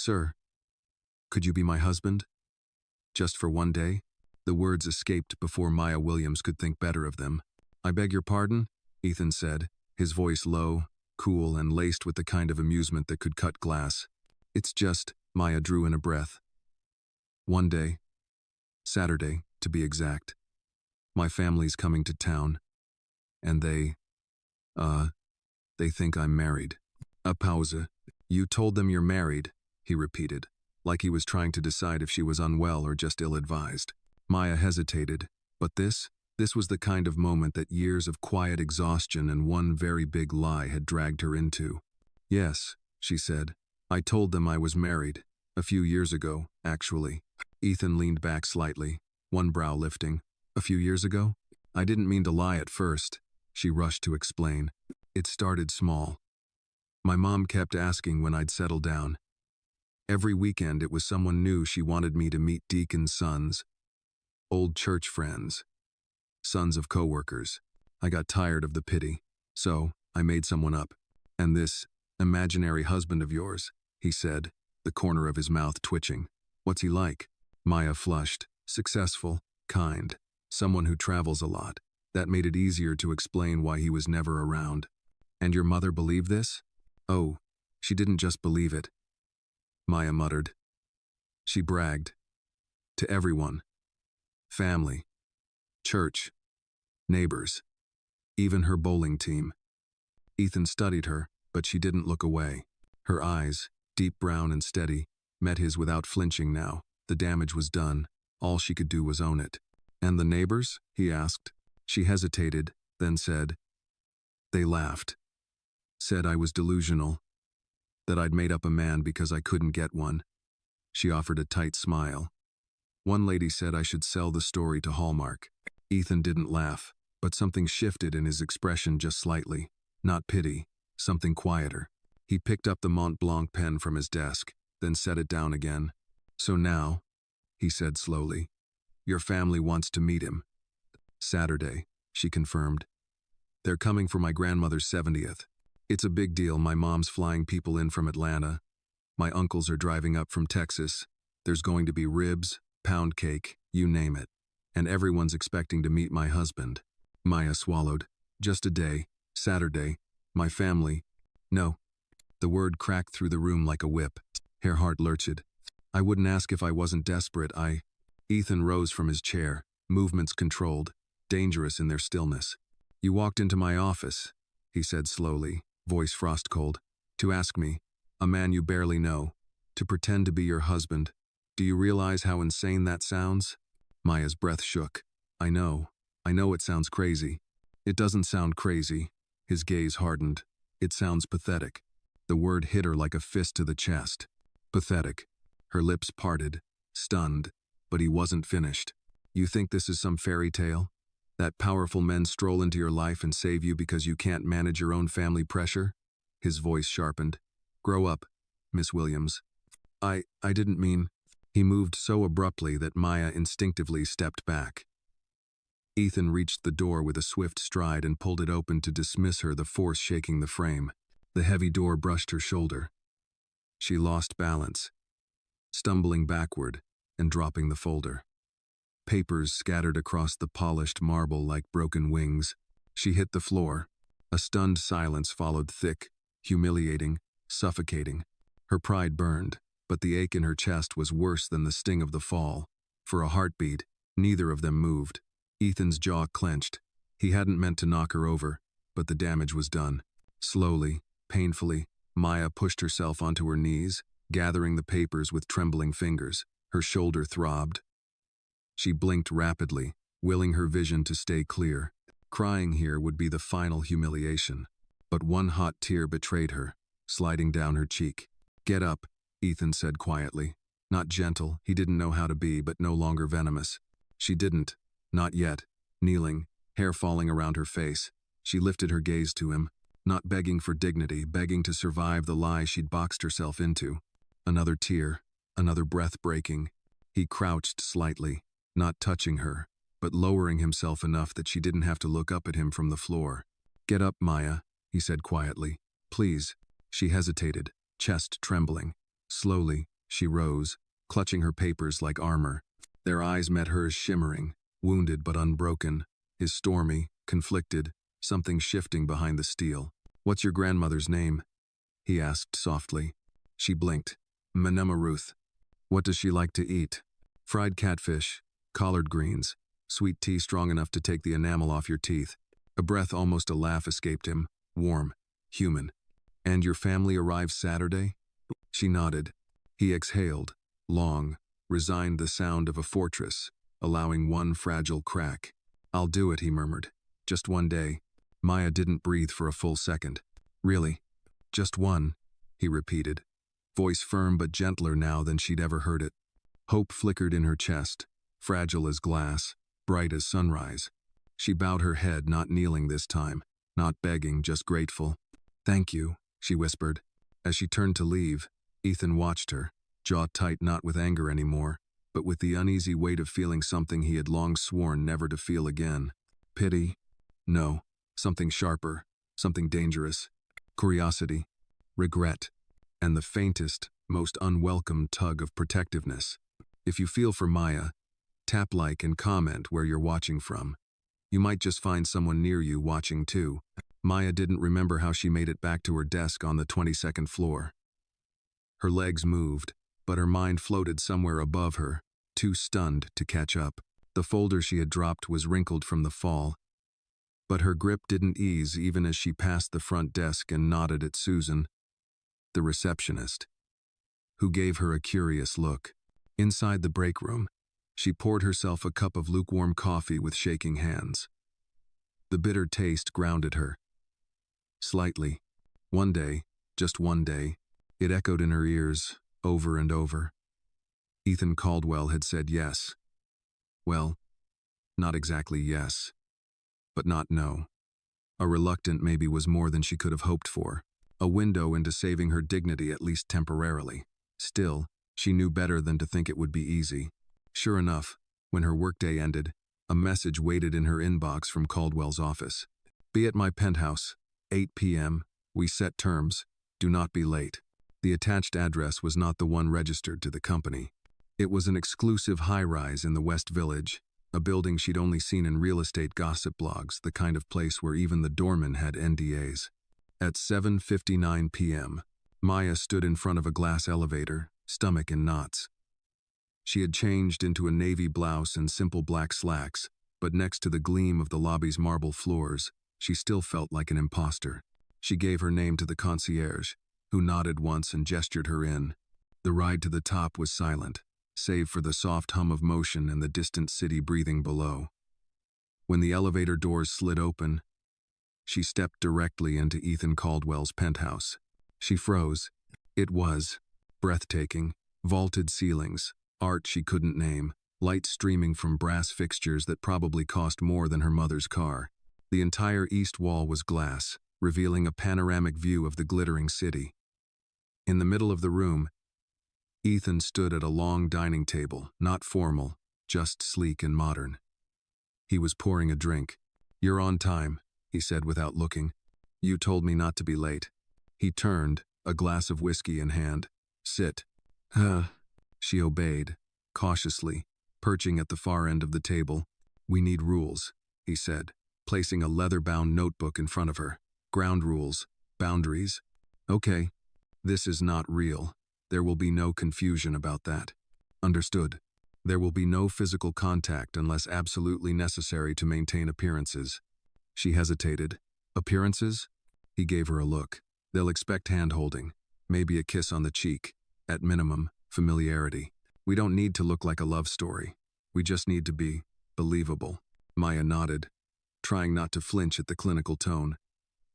Sir, could you be my husband? Just for one day? The words escaped before Maya Williams could think better of them. I beg your pardon? Ethan said, his voice low, cool, and laced with the kind of amusement that could cut glass. It's just, Maya drew in a breath. One day. Saturday, to be exact. My family's coming to town. And they think I'm married. A pause. You told them you're married, he repeated, like he was trying to decide if she was unwell or just ill-advised. Maya hesitated, but this was the kind of moment that years of quiet exhaustion and one very big lie had dragged her into. Yes, she said. I told them I was married. A few years ago, actually. Ethan leaned back slightly, one brow lifting. A few years ago? I didn't mean to lie at first, she rushed to explain. It started small. My mom kept asking when I'd settle down. Every weekend it was someone new she wanted me to meet Deacon's sons. Old church friends. Sons of coworkers. I got tired of the pity, so I made someone up. And this imaginary husband of yours, he said, the corner of his mouth twitching. What's he like? Maya flushed. Successful, kind, someone who travels a lot. That made it easier to explain why he was never around. And your mother believed this? Oh, she didn't just believe it. Maya muttered. She bragged. To everyone. Family. Church. Neighbors. Even her bowling team. Ethan studied her, but she didn't look away. Her eyes, deep brown and steady, met his without flinching now. The damage was done. All she could do was own it. And the neighbors? He asked. She hesitated, then said. They laughed. Said I was delusional. That I'd made up a man because I couldn't get one. She offered a tight smile. One lady said I should sell the story to Hallmark. Ethan didn't laugh, but something shifted in his expression just slightly. Not pity, something quieter. He picked up the Mont Blanc pen from his desk, then set it down again. So now, he said slowly, your family wants to meet him. Saturday, she confirmed. They're coming for my grandmother's 70th. It's a big deal. My mom's flying people in from Atlanta. My uncles are driving up from Texas. There's going to be ribs, pound cake, you name it. And everyone's expecting to meet my husband. Maya swallowed. Just a day, Saturday, my family. No. The word cracked through the room like a whip. Her heart lurched. I wouldn't ask if I wasn't desperate. Ethan rose from his chair, movements controlled, dangerous in their stillness. You walked into my office, he said slowly, voice frost-cold, to ask me, a man you barely know, to pretend to be your husband. Do you realize how insane that sounds? Maya's breath shook. I know it sounds crazy. It doesn't sound crazy. His gaze hardened. It sounds pathetic. The word hit her like a fist to the chest. Pathetic. Her lips parted, stunned, but he wasn't finished. You think this is some fairy tale? That powerful men stroll into your life and save you because you can't manage your own family pressure? His voice sharpened. Grow up, Miss Williams. I didn't mean... He moved so abruptly that Maya instinctively stepped back. Ethan reached the door with a swift stride and pulled it open to dismiss her, the force shaking the frame. The heavy door brushed her shoulder. She lost balance, stumbling backward and dropping the folder. Papers scattered across the polished marble like broken wings. She hit the floor. A stunned silence followed, thick, humiliating, suffocating. Her pride burned, but the ache in her chest was worse than the sting of the fall. For a heartbeat, neither of them moved. Ethan's jaw clenched. He hadn't meant to knock her over, but the damage was done. Slowly, painfully, Maya pushed herself onto her knees, gathering the papers with trembling fingers. Her shoulder throbbed. She blinked rapidly, willing her vision to stay clear. Crying here would be the final humiliation. But one hot tear betrayed her, sliding down her cheek. Get up, Ethan said quietly. Not gentle, he didn't know how to be, but no longer venomous. She didn't. Not yet. Kneeling, hair falling around her face, she lifted her gaze to him, not begging for dignity, begging to survive the lie she'd boxed herself into. Another tear, another breath breaking. He crouched slightly, not touching her, but lowering himself enough that she didn't have to look up at him from the floor. Get up, Maya, he said quietly. Please. She hesitated, chest trembling. Slowly, She rose, clutching her papers like armor. Their eyes met hers, shimmering, wounded but unbroken, his stormy, conflicted, something shifting behind the steel. "What's your grandmother's name?" he asked softly. She blinked. "Manema Ruth." "What does she like to eat?" "Fried catfish, collard greens, sweet tea strong enough to take the enamel off your teeth." A breath, almost a laugh, escaped him, warm, human. "And your family arrives Saturday?" She nodded. He exhaled, long, resigned, the sound of a fortress, allowing one fragile crack. "I'll do it," he murmured. "Just one day." Maya didn't breathe for a full second. "Really? Just one?" he repeated, voice firm but gentler now than she'd ever heard it. Hope flickered in her chest, fragile as glass, bright as sunrise. She bowed her head, not kneeling this time, not begging, just grateful. "Thank you," she whispered. As she turned to leave, Ethan watched her, jaw tight, not with anger anymore, but with the uneasy weight of feeling something he had long sworn never to feel again. Pity? No. Something sharper, something dangerous. Curiosity, regret, and the faintest, most unwelcome tug of protectiveness. If you feel for Maya, tap like and comment where you're watching from. You might just find someone near you watching too. Maya didn't remember how she made it back to her desk on the 22nd floor. Her legs moved, but her mind floated somewhere above her, too stunned to catch up. The folder she had dropped was wrinkled from the fall, but her grip didn't ease even as she passed the front desk and nodded at Susan, the receptionist, who gave her a curious look. Inside the break room, she poured herself a cup of lukewarm coffee with shaking hands. The bitter taste grounded her. Slightly. One day, just one day, it echoed in her ears, over and over. Ethan Caldwell had said yes. Well, not exactly yes, but not no. A reluctant maybe was more than she could have hoped for. A window into saving her dignity, at least temporarily. Still, she knew better than to think it would be easy. Sure enough, when her workday ended, a message waited in her inbox from Caldwell's office. "Be at my penthouse, 8 p.m. We set terms. Do not be late." The attached address was not the one registered to the company. It was an exclusive high-rise in the West Village, a building she'd only seen in real estate gossip blogs, the kind of place where even the doorman had NDAs. At 7:59 p.m., Maya stood in front of a glass elevator, stomach in knots. She had changed into a navy blouse and simple black slacks, but next to the gleam of the lobby's marble floors, she still felt like an imposter. She gave her name to the concierge, who nodded once and gestured her in. The ride to the top was silent, save for the soft hum of motion and the distant city breathing below. When the elevator doors slid open, she stepped directly into Ethan Caldwell's penthouse. She froze. It was breathtaking. Vaulted ceilings, art she couldn't name, light streaming from brass fixtures that probably cost more than her mother's car. The entire east wall was glass, revealing a panoramic view of the glittering city. In the middle of the room, Ethan stood at a long dining table, not formal, just sleek and modern. He was pouring a drink. "You're on time," he said without looking. "You told me not to be late." He turned, a glass of whiskey in hand. "Sit." She obeyed, cautiously, perching at the far end of the table. "We need rules," he said, placing a leather-bound notebook in front of her. "Ground rules, boundaries." "Okay. This is not real. There will be no confusion about that." "Understood. There will be no physical contact unless absolutely necessary to maintain appearances." She hesitated. "Appearances?" He gave her a look. "They'll expect hand-holding, maybe a kiss on the cheek. At minimum, familiarity. We don't need to look like a love story. We just need to be believable." Maya nodded, trying not to flinch at the clinical tone.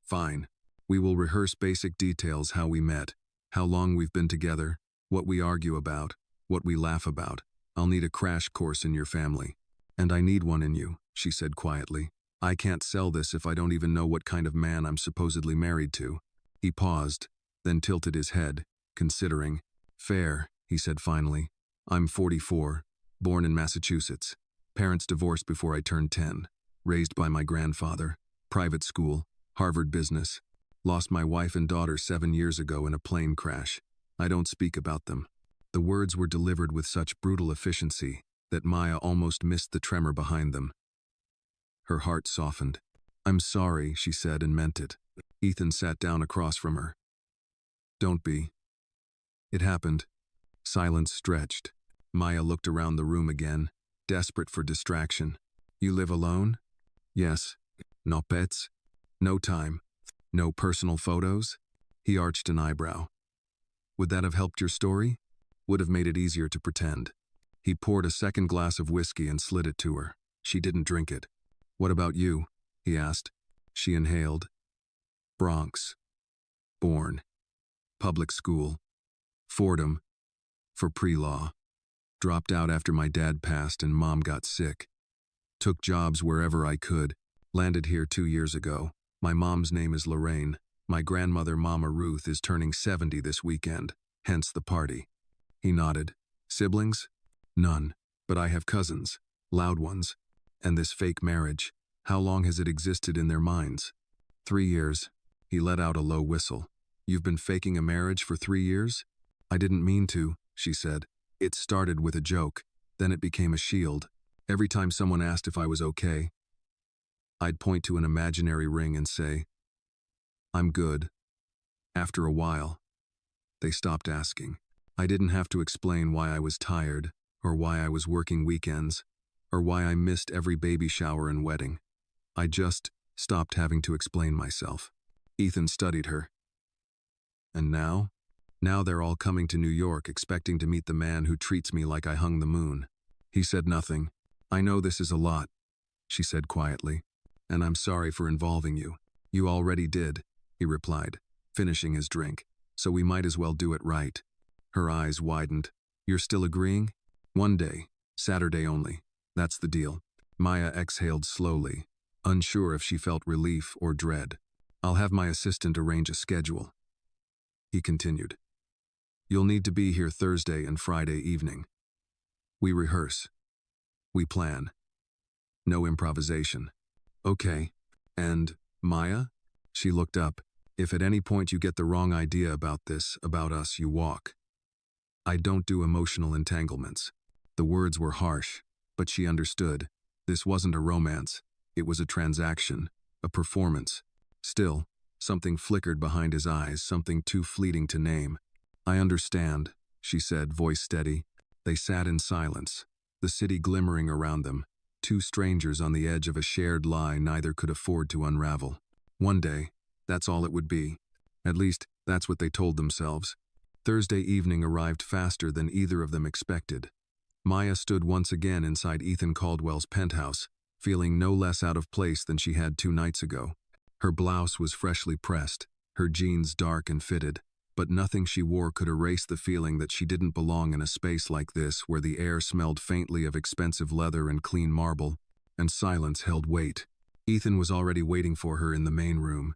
"Fine. We will rehearse basic details: how we met, how long we've been together, what we argue about, what we laugh about. I'll need a crash course in your family. And I need one in you," she said quietly. "I can't sell this if I don't even know what kind of man I'm supposedly married to." He paused, then tilted his head, considering. "Fair," he said finally. "I'm 44, born in Massachusetts. Parents divorced before I turned 10. Raised by my grandfather. Private school, Harvard business. Lost my wife and daughter 7 years ago in a plane crash. I don't speak about them. The words were delivered with such brutal efficiency that Maya almost missed the tremor behind them. Her heart softened. "I'm sorry," she said and meant it. Ethan sat down across from her. "Don't be." It happened. Silence stretched. Maya looked around the room again, desperate for distraction. "You live alone?" "Yes." "No pets? No time? No personal photos?" He arched an eyebrow. "Would that have helped your story?" "Would have made it easier to pretend." He poured a second glass of whiskey and slid it to her. She didn't drink it. "What about you?" he asked. She inhaled. "Bronx. Born. Public school. Fordham. For pre-law. Dropped out after my dad passed and mom got sick. Took jobs wherever I could. Landed here 2 years ago. My mom's name is Lorraine. My grandmother, Mama Ruth, is turning 70 this weekend, hence the party." He nodded. "Siblings?" "None. But I have cousins. Loud ones. And this fake marriage. How long has it existed in their minds?" 3 years. He let out a low whistle. "You've been faking a marriage for 3 years?" "I didn't mean to," she said. "It started with a joke. Then it became a shield. Every time someone asked if I was okay, I'd point to an imaginary ring and say, 'I'm good.' After a while, they stopped asking. I didn't have to explain why I was tired, or why I was working weekends, or why I missed every baby shower and wedding. I just stopped having to explain myself." Ethan studied her. "And now? Now they're all coming to New York expecting to meet the man who treats me like I hung the moon." He said nothing. "I know this is a lot," she said quietly, "and I'm sorry for involving you." "You already did," he replied, finishing his drink, "so we might as well do it right." Her eyes widened. "You're still agreeing?" "One day. Saturday only. That's the deal." Maya exhaled slowly, unsure if she felt relief or dread. "I'll have my assistant arrange a schedule." He continued. "You'll need to be here Thursday and Friday evening. We rehearse. We plan. No improvisation." "Okay. And, Maya?" She looked up. "If at any point you get the wrong idea about this, about us, you walk. I don't do emotional entanglements." The words were harsh, but she understood. This wasn't a romance. It was a transaction, a performance. Still, something flickered behind his eyes, something too fleeting to name. "I understand," she said, voice steady. They sat in silence, the city glimmering around them, two strangers on the edge of a shared lie neither could afford to unravel. One day, that's all it would be. At least, that's what they told themselves. Thursday evening arrived faster than either of them expected. Maya stood once again inside Ethan Caldwell's penthouse, feeling no less out of place than she had 2 nights ago. Her blouse was freshly pressed, her jeans dark and fitted, but nothing she wore could erase the feeling that she didn't belong in a space like this where the air smelled faintly of expensive leather and clean marble, and silence held weight. Ethan was already waiting for her in the main room,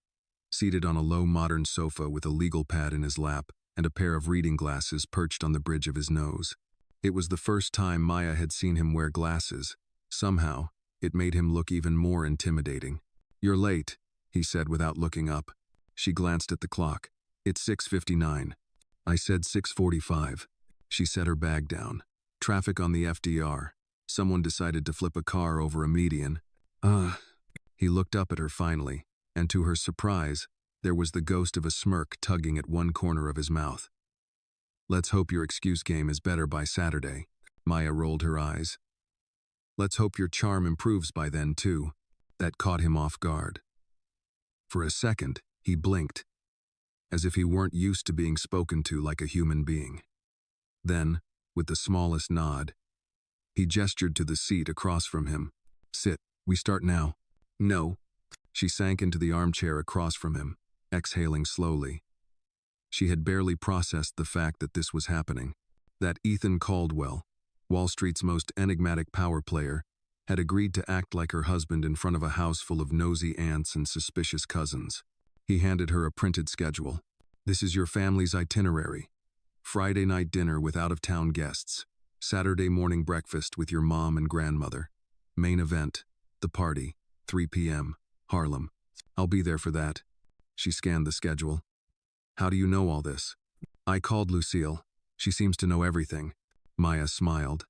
seated on a low modern sofa with a legal pad in his lap and a pair of reading glasses perched on the bridge of his nose. It was the first time Maya had seen him wear glasses. Somehow, it made him look even more intimidating. "You're late," he said without looking up. She glanced at the clock. "It's 6:59. I said 6:45. She set her bag down. "Traffic on the FDR. Someone decided to flip a car over a median." He looked up at her finally, and to her surprise, there was the ghost of a smirk tugging at one corner of his mouth. "Let's hope your excuse game is better by Saturday." Maya rolled her eyes. "Let's hope your charm improves by then, too." That caught him off guard. For a second, he blinked, as if he weren't used to being spoken to like a human being. Then, with the smallest nod, he gestured to the seat across from him. "Sit, we start now." "No." She sank into the armchair across from him, exhaling slowly. She had barely processed the fact that this was happening, that Ethan Caldwell, Wall Street's most enigmatic power player, had agreed to act like her husband in front of a house full of nosy aunts and suspicious cousins. He handed her a printed schedule. "This is your family's itinerary. Friday night dinner with out-of-town guests. Saturday morning breakfast with your mom and grandmother. Main event, the party, 3 p.m., Harlem. I'll be there for that." She scanned the schedule. "How do you know all this?" "I called Lucille. She seems to know everything. Maya smiled.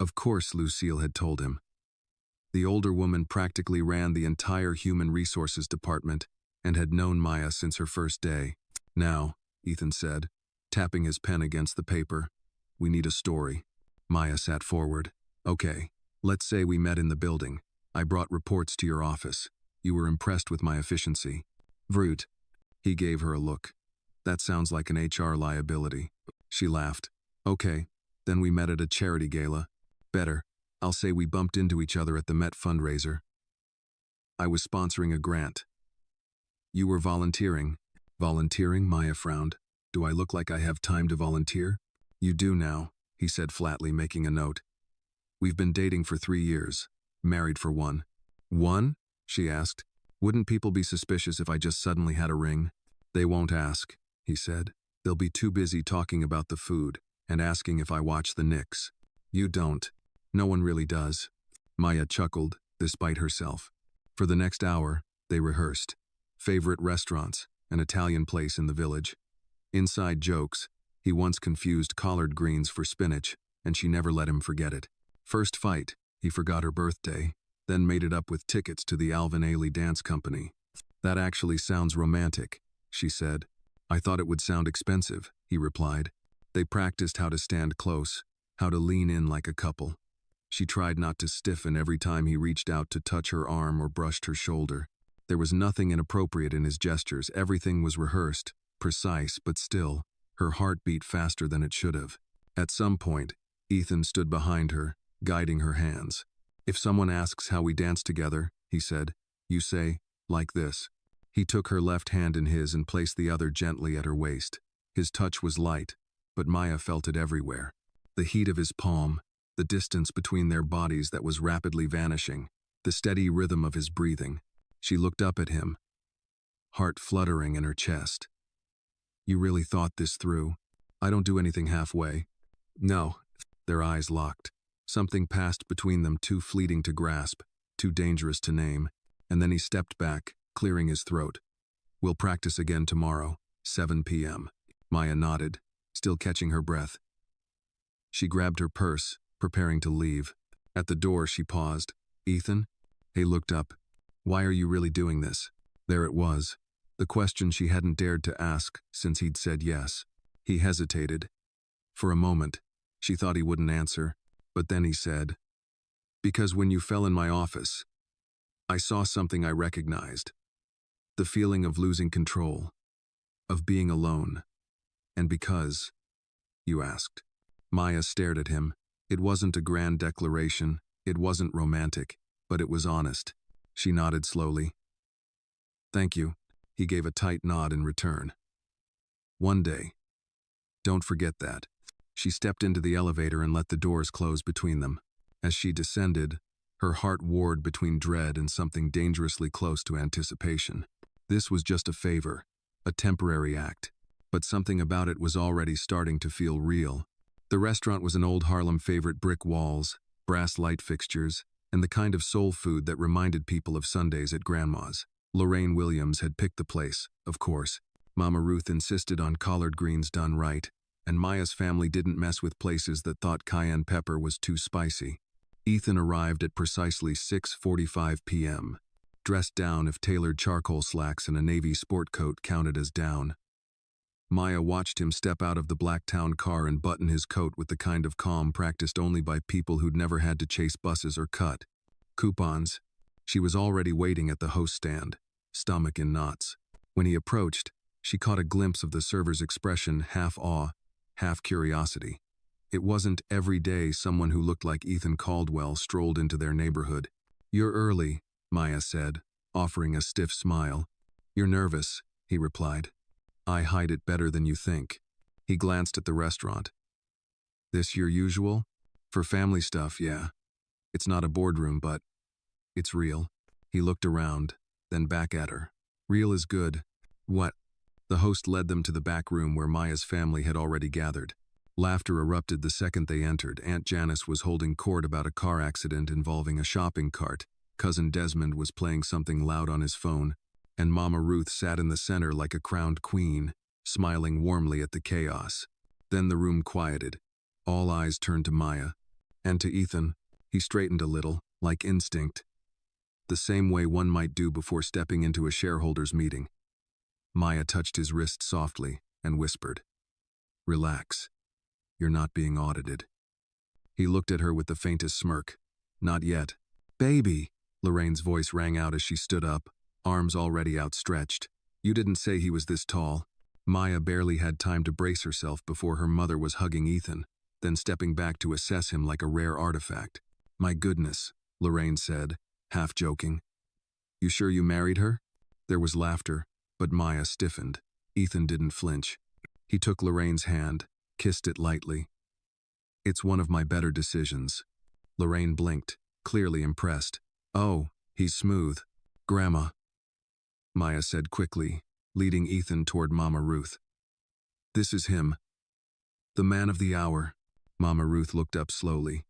Of course, Lucille had told him. The older woman practically ran the entire human resources department and had known Maya since her first day. Now, Ethan said, tapping his pen against the paper, we need a story. Maya sat forward. Okay, let's say we met in the building. I brought reports to your office. You were impressed with my efficiency. Vrut. He gave her a look. That sounds like an HR liability. She laughed. Okay, then we met at a charity gala. Better. I'll say we bumped into each other at the Met fundraiser. I was sponsoring a grant. You were volunteering. Volunteering? Maya frowned. Do I look like I have time to volunteer? You do now, he said flatly, making a note. We've been dating for 3 years. Married for 1. 1? She asked. Wouldn't people be suspicious if I just suddenly had a ring? They won't ask, he said. They'll be too busy talking about the food and asking if I watch the Knicks. You don't. No one really does. Maya chuckled, despite herself. For the next hour, they rehearsed. Favorite restaurants, an Italian place in the village. Inside jokes, he once confused collard greens for spinach, and she never let him forget it. First fight, he forgot her birthday, then made it up with tickets to the Alvin Ailey Dance Company. That actually sounds romantic, she said. I thought it would sound expensive, he replied. They practiced how to stand close, how to lean in like a couple. She tried not to stiffen every time he reached out to touch her arm or brushed her shoulder. There was nothing inappropriate in his gestures. Everything was rehearsed, precise, but still, her heart beat faster than it should have. At some point, Ethan stood behind her, guiding her hands. If someone asks how we dance together, he said, you say, like this. He took her left hand in his and placed the other gently at her waist. His touch was light, but Maya felt it everywhere. The heat of his palm, the distance between their bodies that was rapidly vanishing, the steady rhythm of his breathing. She looked up at him, heart fluttering in her chest. You really thought this through? I don't do anything halfway. No. Their eyes locked. Something passed between them too fleeting to grasp, too dangerous to name, and then he stepped back, clearing his throat. We'll practice again tomorrow, 7 p.m. Maya nodded, still catching her breath. She grabbed her purse, preparing to leave. At the door, she paused. Ethan? He looked up. Why are you really doing this? There it was. The question she hadn't dared to ask since he'd said yes. He hesitated. For a moment, she thought he wouldn't answer, but then he said, because when you fell in my office, I saw something I recognized. The feeling of losing control, of being alone. And because, you asked. Maya stared at him. It wasn't a grand declaration, it wasn't romantic, but it was honest. She nodded slowly. Thank you. He gave a tight nod in return. One day. Don't forget that. She stepped into the elevator and let the doors close between them. As she descended, her heart warred between dread and something dangerously close to anticipation. This was just a favor, a temporary act, but something about it was already starting to feel real. The restaurant was an old Harlem favorite, brick walls, brass light fixtures, and the kind of soul food that reminded people of Sundays at Grandma's. Lorraine Williams had picked the place, of course. Mama Ruth insisted on collard greens done right, and Maya's family didn't mess with places that thought cayenne pepper was too spicy. Ethan arrived at precisely 6:45 p.m., dressed down if tailored charcoal slacks and a navy sport coat counted as down. Maya watched him step out of the black town car and button his coat with the kind of calm practiced only by people who'd never had to chase buses or cut coupons. She was already waiting at the host stand, stomach in knots. When he approached, she caught a glimpse of the server's expression, half awe, half curiosity. It wasn't every day someone who looked like Ethan Caldwell strolled into their neighborhood. You're early, Maya said, offering a stiff smile. You're nervous, he replied. I hide it better than you think. He glanced at the restaurant. This your usual? For family stuff, yeah. It's not a boardroom, but it's real. He looked around, then back at her. Real is good. What? The host led them to the back room where Maya's family had already gathered. Laughter erupted the second they entered. Aunt Janice was holding court about a car accident involving a shopping cart. Cousin Desmond was playing something loud on his phone, and Mama Ruth sat in the center like a crowned queen, smiling warmly at the chaos. Then the room quieted. All eyes turned to Maya. And to Ethan. He straightened a little, like instinct. The same way one might do before stepping into a shareholders' meeting. Maya touched his wrist softly and whispered, "Relax. You're not being audited." He looked at her with the faintest smirk. "Not yet." "Baby!" Lorraine's voice rang out as she stood up, arms already outstretched. "You didn't say he was this tall." Maya barely had time to brace herself before her mother was hugging Ethan, then stepping back to assess him like a rare artifact. "My goodness," Lorraine said, half joking. "You sure you married her?" There was laughter, but Maya stiffened. Ethan didn't flinch. He took Lorraine's hand, kissed it lightly. "It's one of my better decisions." Lorraine blinked, clearly impressed. "Oh, he's smooth." "Grandma," Maya said quickly, leading Ethan toward Mama Ruth. "This is him. The man of the hour." Mama Ruth looked up slowly.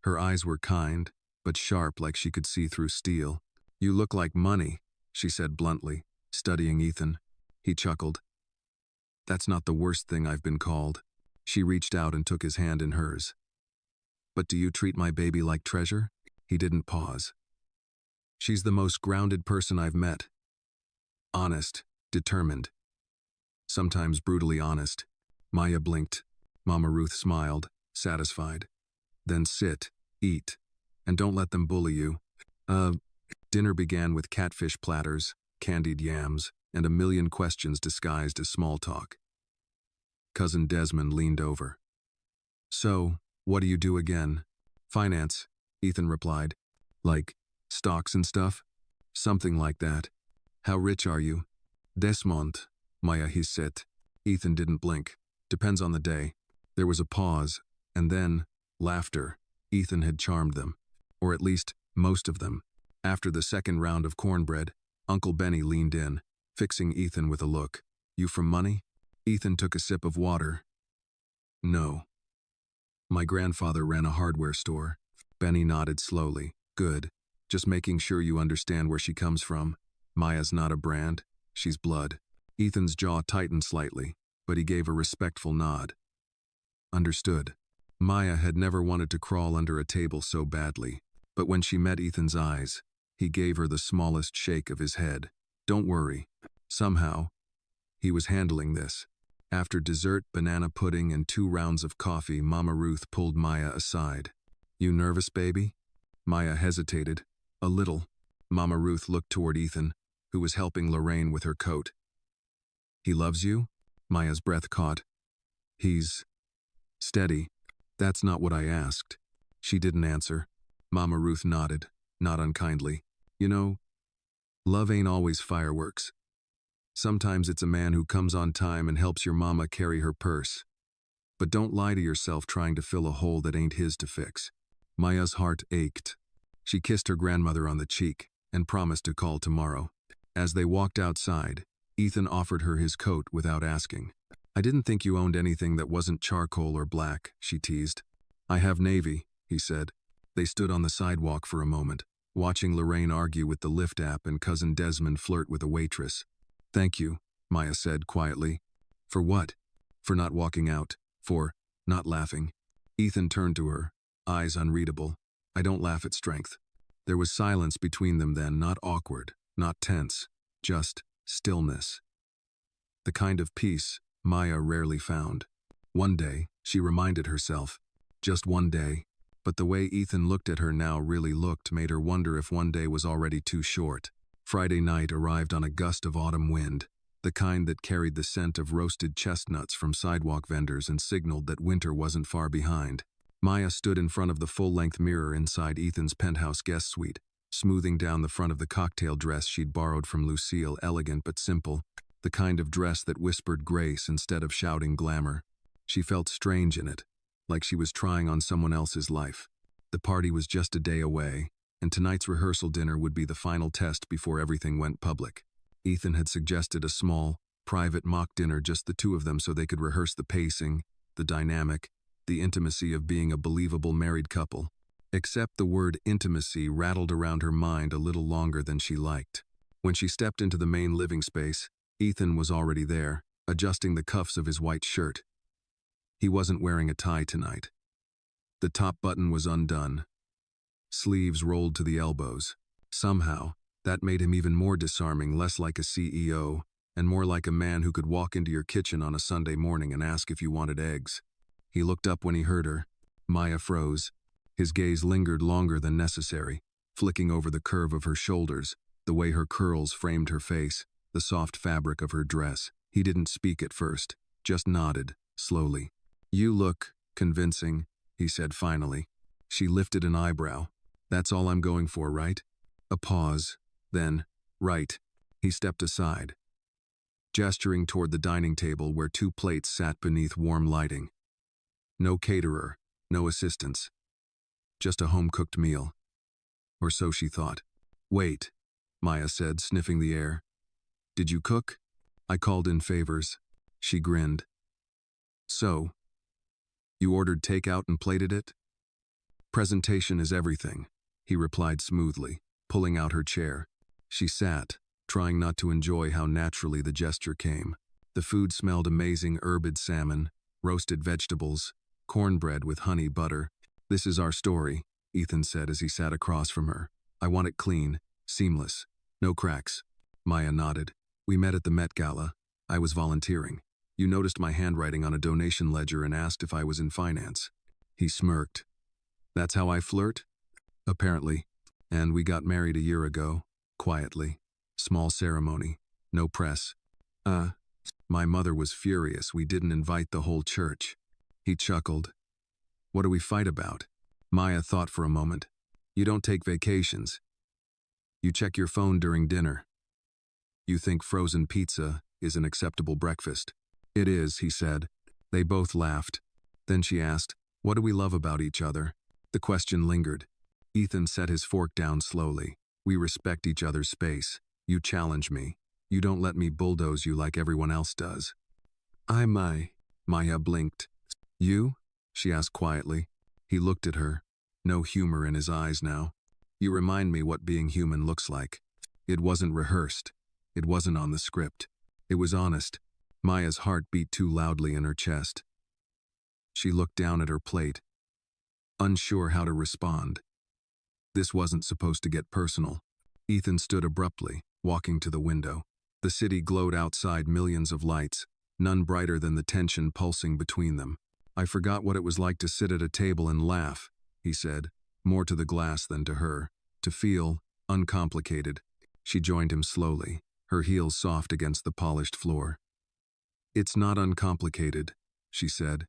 Her eyes were kind, but sharp like she could see through steel. "You look like money," she said bluntly, studying Ethan. He chuckled. "That's not the worst thing I've been called." She reached out and took his hand in hers. "But do you treat my baby like treasure?" He didn't pause. "She's the most grounded person I've met. Honest, determined. Sometimes brutally honest." Maya blinked. Mama Ruth smiled, satisfied. "Then sit, eat, and don't let them bully you." Dinner began with catfish platters, candied yams, and a million questions disguised as small talk. Cousin Desmond leaned over. "So, what do you do again?" "Finance," Ethan replied. "Like, stocks and stuff?" "Something like that." "How rich are you?" "Desmond," Maya hissed. Ethan didn't blink. "Depends on the day." There was a pause, and then, laughter. Ethan had charmed them. Or at least, most of them. After the second round of cornbread, Uncle Benny leaned in, fixing Ethan with a look. "You from money?" Ethan took a sip of water. "No. My grandfather ran a hardware store." Benny nodded slowly. "Good. Just making sure you understand where she comes from. Maya's not a brand. She's blood." Ethan's jaw tightened slightly, but he gave a respectful nod. Understood. Maya had never wanted to crawl under a table so badly, but when she met Ethan's eyes, he gave her the smallest shake of his head. "Don't worry." Somehow, he was handling this. After dessert, banana pudding, and 2 rounds of coffee, Mama Ruth pulled Maya aside. "You nervous, baby?" Maya hesitated. "A little." Mama Ruth looked toward Ethan, who was helping Lorraine with her coat. "He loves you?" Maya's breath caught. "He's steady." "That's not what I asked." She didn't answer. Mama Ruth nodded, not unkindly. "You know, love ain't always fireworks. Sometimes it's a man who comes on time and helps your mama carry her purse. But don't lie to yourself trying to fill a hole that ain't his to fix." Maya's heart ached. She kissed her grandmother on the cheek and promised to call tomorrow. As they walked outside, Ethan offered her his coat without asking. "I didn't think you owned anything that wasn't charcoal or black," she teased. "I have navy," he said. They stood on the sidewalk for a moment, watching Lorraine argue with the Lyft app and Cousin Desmond flirt with a waitress. "Thank you," Maya said quietly. "For what?" "For not walking out. For not laughing." Ethan turned to her, eyes unreadable. "I don't laugh at strength." There was silence between them then, not awkward, not tense, just stillness. The kind of peace Maya rarely found. One day, she reminded herself. Just one day. But the way Ethan looked at her now really looked made her wonder if one day was already too short. Friday night arrived on a gust of autumn wind, the kind that carried the scent of roasted chestnuts from sidewalk vendors and signaled that winter wasn't far behind. Maya stood in front of the full-length mirror inside Ethan's penthouse guest suite, smoothing down the front of the cocktail dress she'd borrowed from Lucille, elegant but simple, the kind of dress that whispered grace instead of shouting glamour. She felt strange in it, like she was trying on someone else's life. The party was just a day away, and tonight's rehearsal dinner would be the final test before everything went public. Ethan had suggested a small, private mock dinner, just the two of them, so they could rehearse the pacing, the dynamic, the intimacy of being a believable married couple. Except the word intimacy rattled around her mind a little longer than she liked. When she stepped into the main living space, Ethan was already there, adjusting the cuffs of his white shirt. He wasn't wearing a tie tonight. The top button was undone. Sleeves rolled to the elbows. Somehow, that made him even more disarming, less like a CEO, and more like a man who could walk into your kitchen on a Sunday morning and ask if you wanted eggs. He looked up when he heard her. Maya froze. His gaze lingered longer than necessary, flicking over the curve of her shoulders, the way her curls framed her face, the soft fabric of her dress. He didn't speak at first, just nodded, slowly. "You look convincing," he said finally. She lifted an eyebrow. "That's all I'm going for, right?" A pause. Then, "Right." He stepped aside, gesturing toward the dining table where 2 plates sat beneath warm lighting. No caterer, no assistants. Just a home-cooked meal. Or so she thought. "Wait," Maya said, sniffing the air. "Did you cook?" "I called in favors." She grinned. "So, you ordered takeout and plated it?" "Presentation is everything," he replied smoothly, pulling out her chair. She sat, trying not to enjoy how naturally the gesture came. The food smelled amazing: herbed salmon, roasted vegetables, cornbread with honey butter. "This is our story," Ethan said as he sat across from her. "I want it clean, seamless, no cracks." Maya nodded. "We met at the Met Gala. I was volunteering. You noticed my handwriting on a donation ledger and asked if I was in finance." He smirked. "That's how I flirt?" "Apparently. And we got married a year ago, quietly. Small ceremony. No press." My mother was furious we didn't invite the whole church." He chuckled. "What do we fight about?" Maya thought for a moment. "You don't take vacations. You check your phone during dinner. You think frozen pizza is an acceptable breakfast." "It is," he said. They both laughed. Then she asked, "What do we love about each other?" The question lingered. Ethan set his fork down slowly. "We respect each other's space. You challenge me. You don't let me bulldoze you like everyone else does." Maya blinked. "You?" she asked quietly. He looked at her. No humor in his eyes now. "You remind me what being human looks like." It wasn't rehearsed. It wasn't on the script. It was honest. Maya's heart beat too loudly in her chest. She looked down at her plate, unsure how to respond. This wasn't supposed to get personal. Ethan stood abruptly, walking to the window. The city glowed outside, millions of lights, none brighter than the tension pulsing between them. "I forgot what it was like to sit at a table and laugh," he said, more to the glass than to her. "To feel uncomplicated." She joined him slowly, her heels soft against the polished floor. "It's not uncomplicated," she said.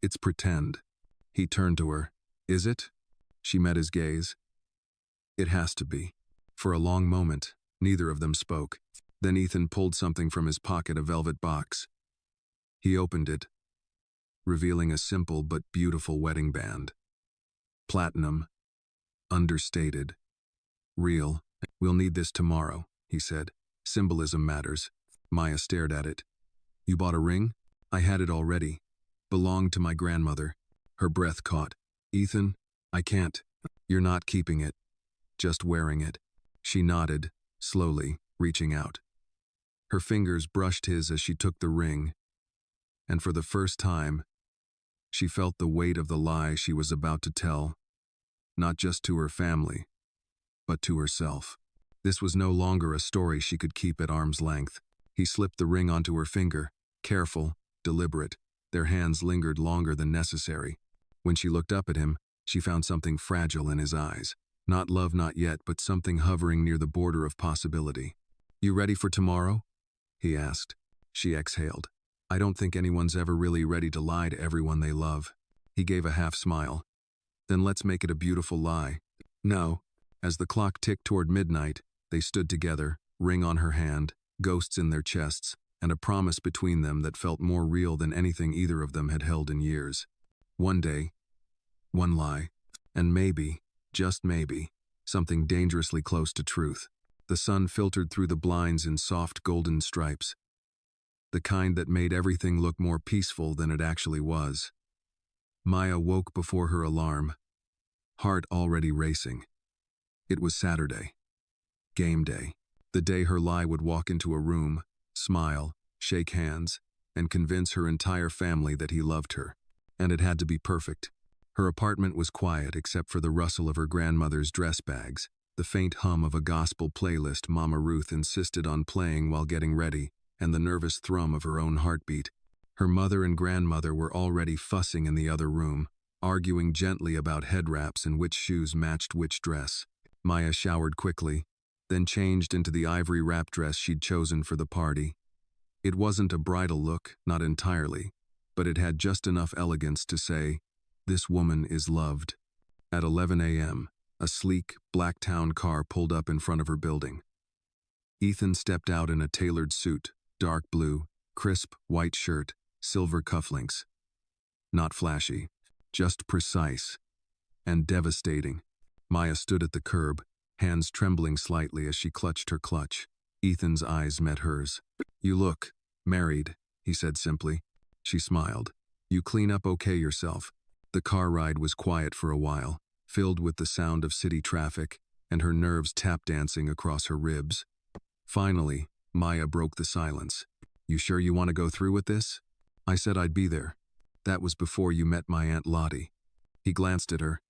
"It's pretend." He turned to her. "Is it?" She met his gaze. "It has to be." For a long moment, neither of them spoke. Then Ethan pulled something from his pocket, a velvet box. He opened it, revealing a simple but beautiful wedding band. Platinum. Understated. Real. "We'll need this tomorrow," he said. "Symbolism matters." Maya stared at it. "You bought a ring?" "I had it already. Belonged to my grandmother." Her breath caught. "Ethan, I can't." "You're not keeping it. Just wearing it." She nodded, slowly, reaching out. Her fingers brushed his as she took the ring, and for the first time, she felt the weight of the lie she was about to tell, not just to her family, but to herself. This was no longer a story she could keep at arm's length. He slipped the ring onto her finger, careful, deliberate. Their hands lingered longer than necessary. When she looked up at him, she found something fragile in his eyes. Not love, not yet, but something hovering near the border of possibility. "You ready for tomorrow?" he asked. She exhaled. "I don't think anyone's ever really ready to lie to everyone they love." He gave a half smile. "Then let's make it a beautiful lie." "No." As the clock ticked toward midnight, they stood together, ring on her hand, ghosts in their chests, and a promise between them that felt more real than anything either of them had held in years. One day, one lie, and maybe, just maybe, something dangerously close to truth. The sun filtered through the blinds in soft golden stripes, the kind that made everything look more peaceful than it actually was. Maya woke before her alarm, heart already racing. It was Saturday. Game day. The day her lie would walk into a room, smile, shake hands, and convince her entire family that he loved her. And it had to be perfect. Her apartment was quiet except for the rustle of her grandmother's dress bags, the faint hum of a gospel playlist Mama Ruth insisted on playing while getting ready, and the nervous thrum of her own heartbeat. Her mother and grandmother were already fussing in the other room, arguing gently about head wraps and which shoes matched which dress. Maya showered quickly, then changed into the ivory wrap dress she'd chosen for the party. It wasn't a bridal look, not entirely, but it had just enough elegance to say, "This woman is loved." At 11 a.m., a sleek, black town car pulled up in front of her building. Ethan stepped out in a tailored suit, dark blue, crisp, white shirt, silver cufflinks. Not flashy, just precise. And devastating. Maya stood at the curb, hands trembling slightly as she clutched her clutch. Ethan's eyes met hers. "You look married," he said simply. She smiled. "You clean up okay yourself." The car ride was quiet for a while, filled with the sound of city traffic, and her nerves tap dancing across her ribs. Finally, Maya broke the silence. "You sure you want to go through with this? I said I'd be there. That was before you met my Aunt Lottie." He glanced at her.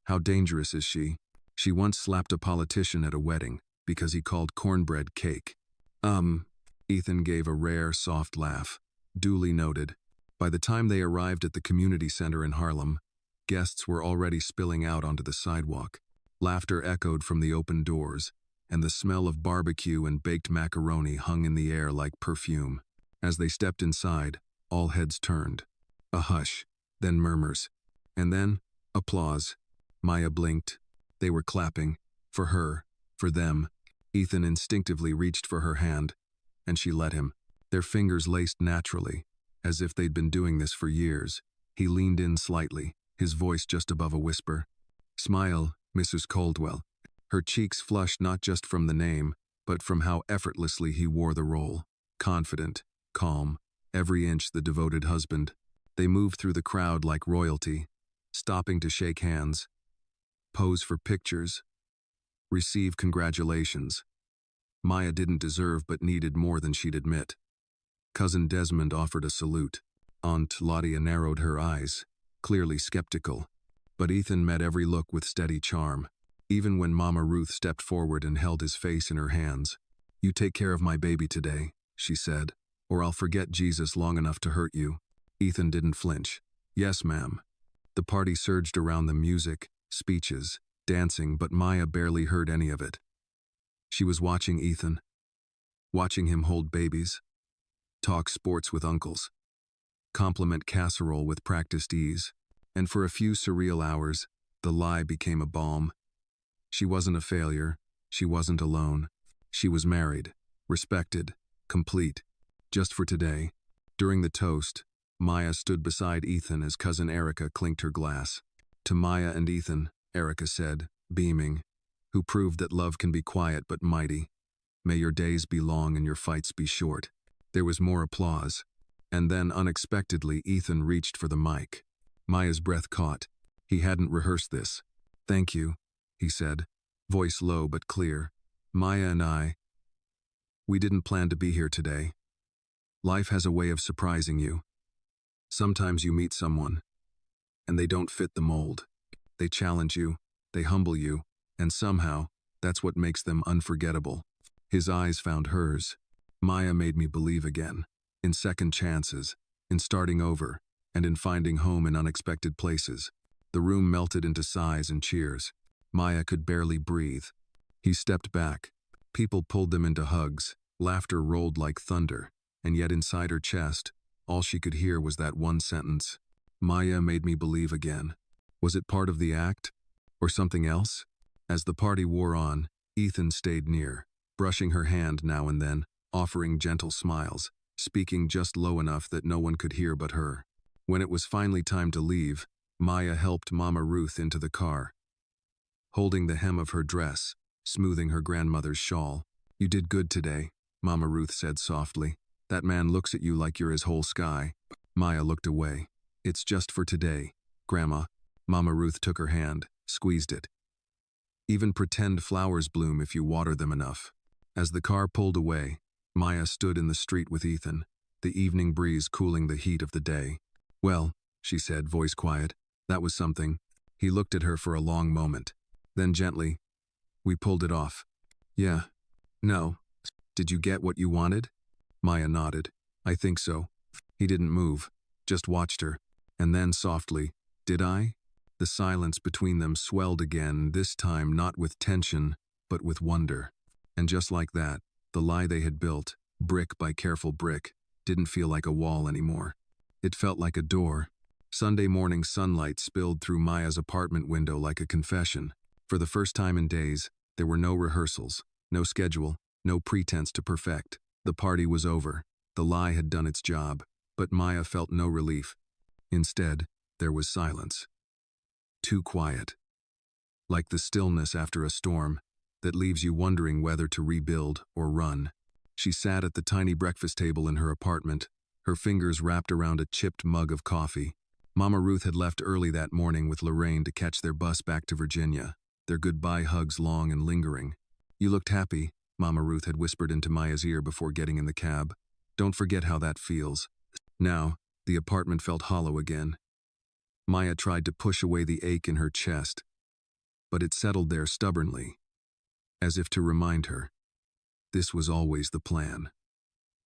"How dangerous is she?" She once slapped a politician at a wedding because he called cornbread cake. Ethan gave a rare, soft laugh. Duly noted. By the time they arrived at the community center in Harlem, guests were already spilling out onto the sidewalk. Laughter echoed from the open doors, and the smell of barbecue and baked macaroni hung in the air like perfume. As they stepped inside, all heads turned. A hush, then murmurs, and then applause. Maya blinked. They were clapping. For her. For them. Ethan instinctively reached for her hand, and she let him. Their fingers laced naturally, as if they'd been doing this for years. He leaned in slightly, his voice just above a whisper. "Smile, Mrs. Caldwell." Her cheeks flushed not just from the name, but from how effortlessly he wore the role. Confident, calm, every inch the devoted husband. They moved through the crowd like royalty, stopping to shake hands, pose for pictures, receive congratulations. Maya didn't deserve but needed more than she'd admit. Cousin Desmond offered a salute. Aunt Lottie narrowed her eyes, clearly skeptical. But Ethan met every look with steady charm. Even when Mama Ruth stepped forward and held his face in her hands. "You take care of my baby today," she said, "or I'll forget Jesus long enough to hurt you." Ethan didn't flinch. "Yes, ma'am." The party surged around the music, speeches, dancing, but Maya barely heard any of it. She was watching Ethan, watching him hold babies, talk sports with uncles, compliment casserole with practiced ease, and for a few surreal hours, the lie became a balm. She wasn't a failure, she wasn't alone. She was married, respected, complete, just for today. During the toast, Maya stood beside Ethan as cousin Erica clinked her glass. "To Maya and Ethan," Erica said, beaming, "who proved that love can be quiet but mighty. May your days be long and your fights be short." There was more applause, and then unexpectedly Ethan reached for the mic. Maya's breath caught. He hadn't rehearsed this. "Thank you," he said, voice low but clear. "Maya and we didn't plan to be here today. Life has a way of surprising you. Sometimes you meet someone, and they don't fit the mold. They challenge you, they humble you, and somehow, that's what makes them unforgettable." His eyes found hers. "Maya made me believe again. In second chances, in starting over, and in finding home in unexpected places." The room melted into sighs and cheers. Maya could barely breathe. He stepped back. People pulled them into hugs. Laughter rolled like thunder, and yet inside her chest, all she could hear was that one sentence. "Maya made me believe again." Was it part of the act? Or something else? As the party wore on, Ethan stayed near, brushing her hand now and then, offering gentle smiles, speaking just low enough that no one could hear but her. When it was finally time to leave, Maya helped Mama Ruth into the car, holding the hem of her dress, smoothing her grandmother's shawl. "You did good today," Mama Ruth said softly. "That man looks at you like you're his whole sky." Maya looked away. "It's just for today, Grandma." Mama Ruth took her hand, squeezed it. "Even pretend flowers bloom if you water them enough." As the car pulled away, Maya stood in the street with Ethan. the evening breeze cooling the heat of the day. "Well," she said, voice quiet, "that was something." He looked at her for a long moment. Then gently, "We pulled it off." "Yeah. No. Did you get what you wanted?" Maya nodded. "I think so." He didn't move, just watched her. And then softly, "Did I?" The silence between them swelled again, this time not with tension, but with wonder. And just like that, the lie they had built, brick by careful brick, didn't feel like a wall anymore. It felt like a door. Sunday morning sunlight spilled through Maya's apartment window like a confession. For the first time in days, there were no rehearsals, no schedule, no pretense to perfect. The party was over. The lie had done its job, but Maya felt no relief. Instead, there was silence. Too quiet. Like the stillness after a storm that leaves you wondering whether to rebuild or run. She sat at the tiny breakfast table in her apartment, her fingers wrapped around a chipped mug of coffee. Mama Ruth had left early that morning with Lorraine to catch their bus back to Virginia, their goodbye hugs long and lingering. "You looked happy," Mama Ruth had whispered into Maya's ear before getting in the cab. "Don't forget how that feels." Now, the apartment felt hollow again. Maya tried to push away the ache in her chest, but it settled there stubbornly, as if to remind her. This was always the plan.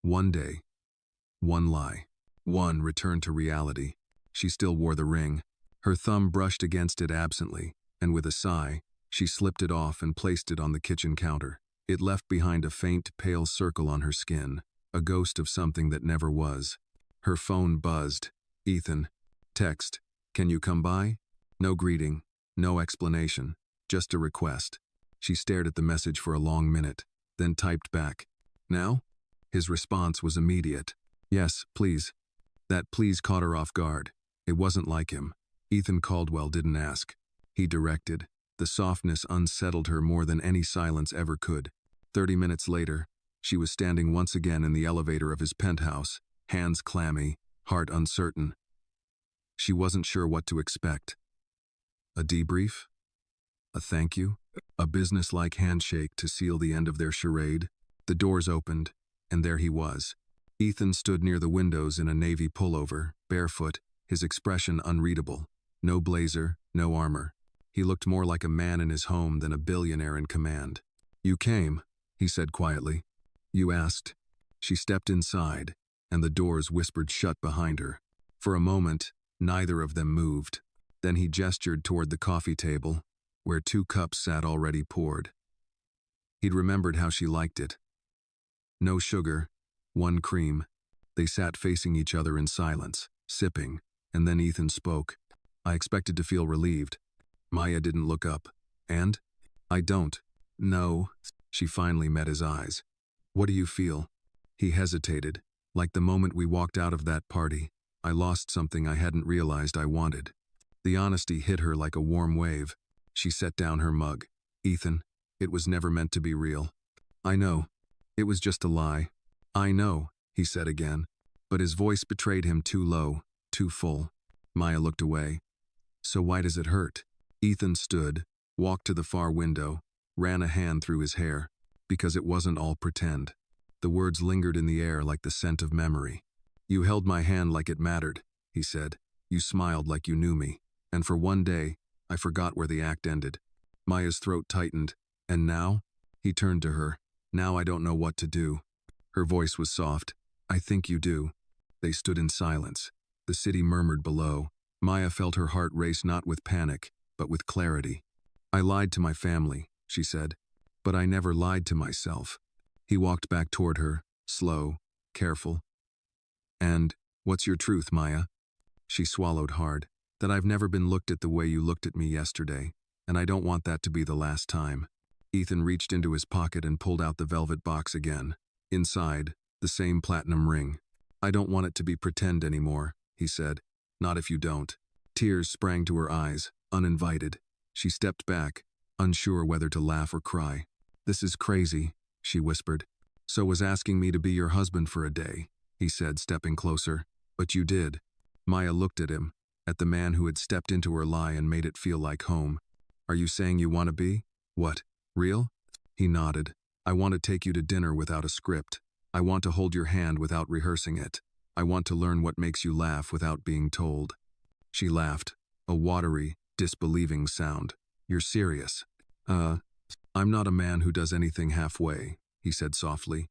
One day, one lie, one return to reality. She still wore the ring. Her thumb brushed against it absently, and with a sigh, she slipped it off and placed it on the kitchen counter. It left behind a faint, pale circle on her skin, a ghost of something that never was. Her phone buzzed. "Ethan." Text. "Can you come by?" No greeting, no explanation, just a request. She stared at the message for a long minute, then typed back, "Now?" His response was immediate. "Yes, please." That please caught her off guard. It wasn't like him. Ethan Caldwell didn't ask. He directed. The softness unsettled her more than any silence ever could. 30 minutes later, she was standing once again in the elevator of his penthouse, hands clammy, heart uncertain. She wasn't sure what to expect. A debrief? A thank you? A businesslike handshake to seal the end of their charade? The doors opened, and there he was. Ethan stood near the windows in a navy pullover, barefoot, his expression unreadable. No blazer, no armor. He looked more like a man in his home than a billionaire in command. "You came," he said quietly. "You asked." She stepped inside, and the doors whispered shut behind her. For a moment, neither of them moved. Then he gestured toward the coffee table, where 2 cups sat already poured. He'd remembered how she liked it. No sugar, 1 cream. They sat facing each other in silence, sipping, and then Ethan spoke. "I expected to feel relieved." Maya didn't look up. "And?" "I don't." "No." She finally met his eyes. "What do you feel?" He hesitated. "Like the moment we walked out of that party. I lost something I hadn't realized I wanted." The honesty hit her like a warm wave. She set down her mug. "Ethan, it was never meant to be real." "I know. It was just a lie." "I know," he said again. But his voice betrayed him too low, too full. Maya looked away. "So why does it hurt?" Ethan stood, walked to the far window, ran a hand through his hair. "Because it wasn't all pretend." The words lingered in the air like the scent of memory. "You held my hand like it mattered," he said. "You smiled like you knew me. And for one day, I forgot where the act ended." Maya's throat tightened. "And now?" He turned to her. "Now I don't know what to do." Her voice was soft. "I think you do." They stood in silence. The city murmured below. Maya felt her heart race not with panic, but with clarity. "I lied to my family," she said. "But I never lied to myself." He walked back toward her, slow, careful. "And what's your truth, Maya?" She swallowed hard. "That I've never been looked at the way you looked at me yesterday, and I don't want that to be the last time." Ethan reached into his pocket and pulled out the velvet box again. Inside, the same platinum ring. "I don't want it to be pretend anymore," he said. "Not if you don't." Tears sprang to her eyes, uninvited. She stepped back, unsure whether to laugh or cry. "This is crazy," she whispered. "So was asking me to be your husband for a day," he said, stepping closer. "But you did." Maya looked at him, at the man who had stepped into her lie and made it feel like home. "Are you saying you want to be? What, real?" He nodded. "I want to take you to dinner without a script. I want to hold your hand without rehearsing it. I want to learn what makes you laugh without being told. She laughed, a watery, disbelieving sound. You're serious? I'm not a man who does anything halfway, he said softly.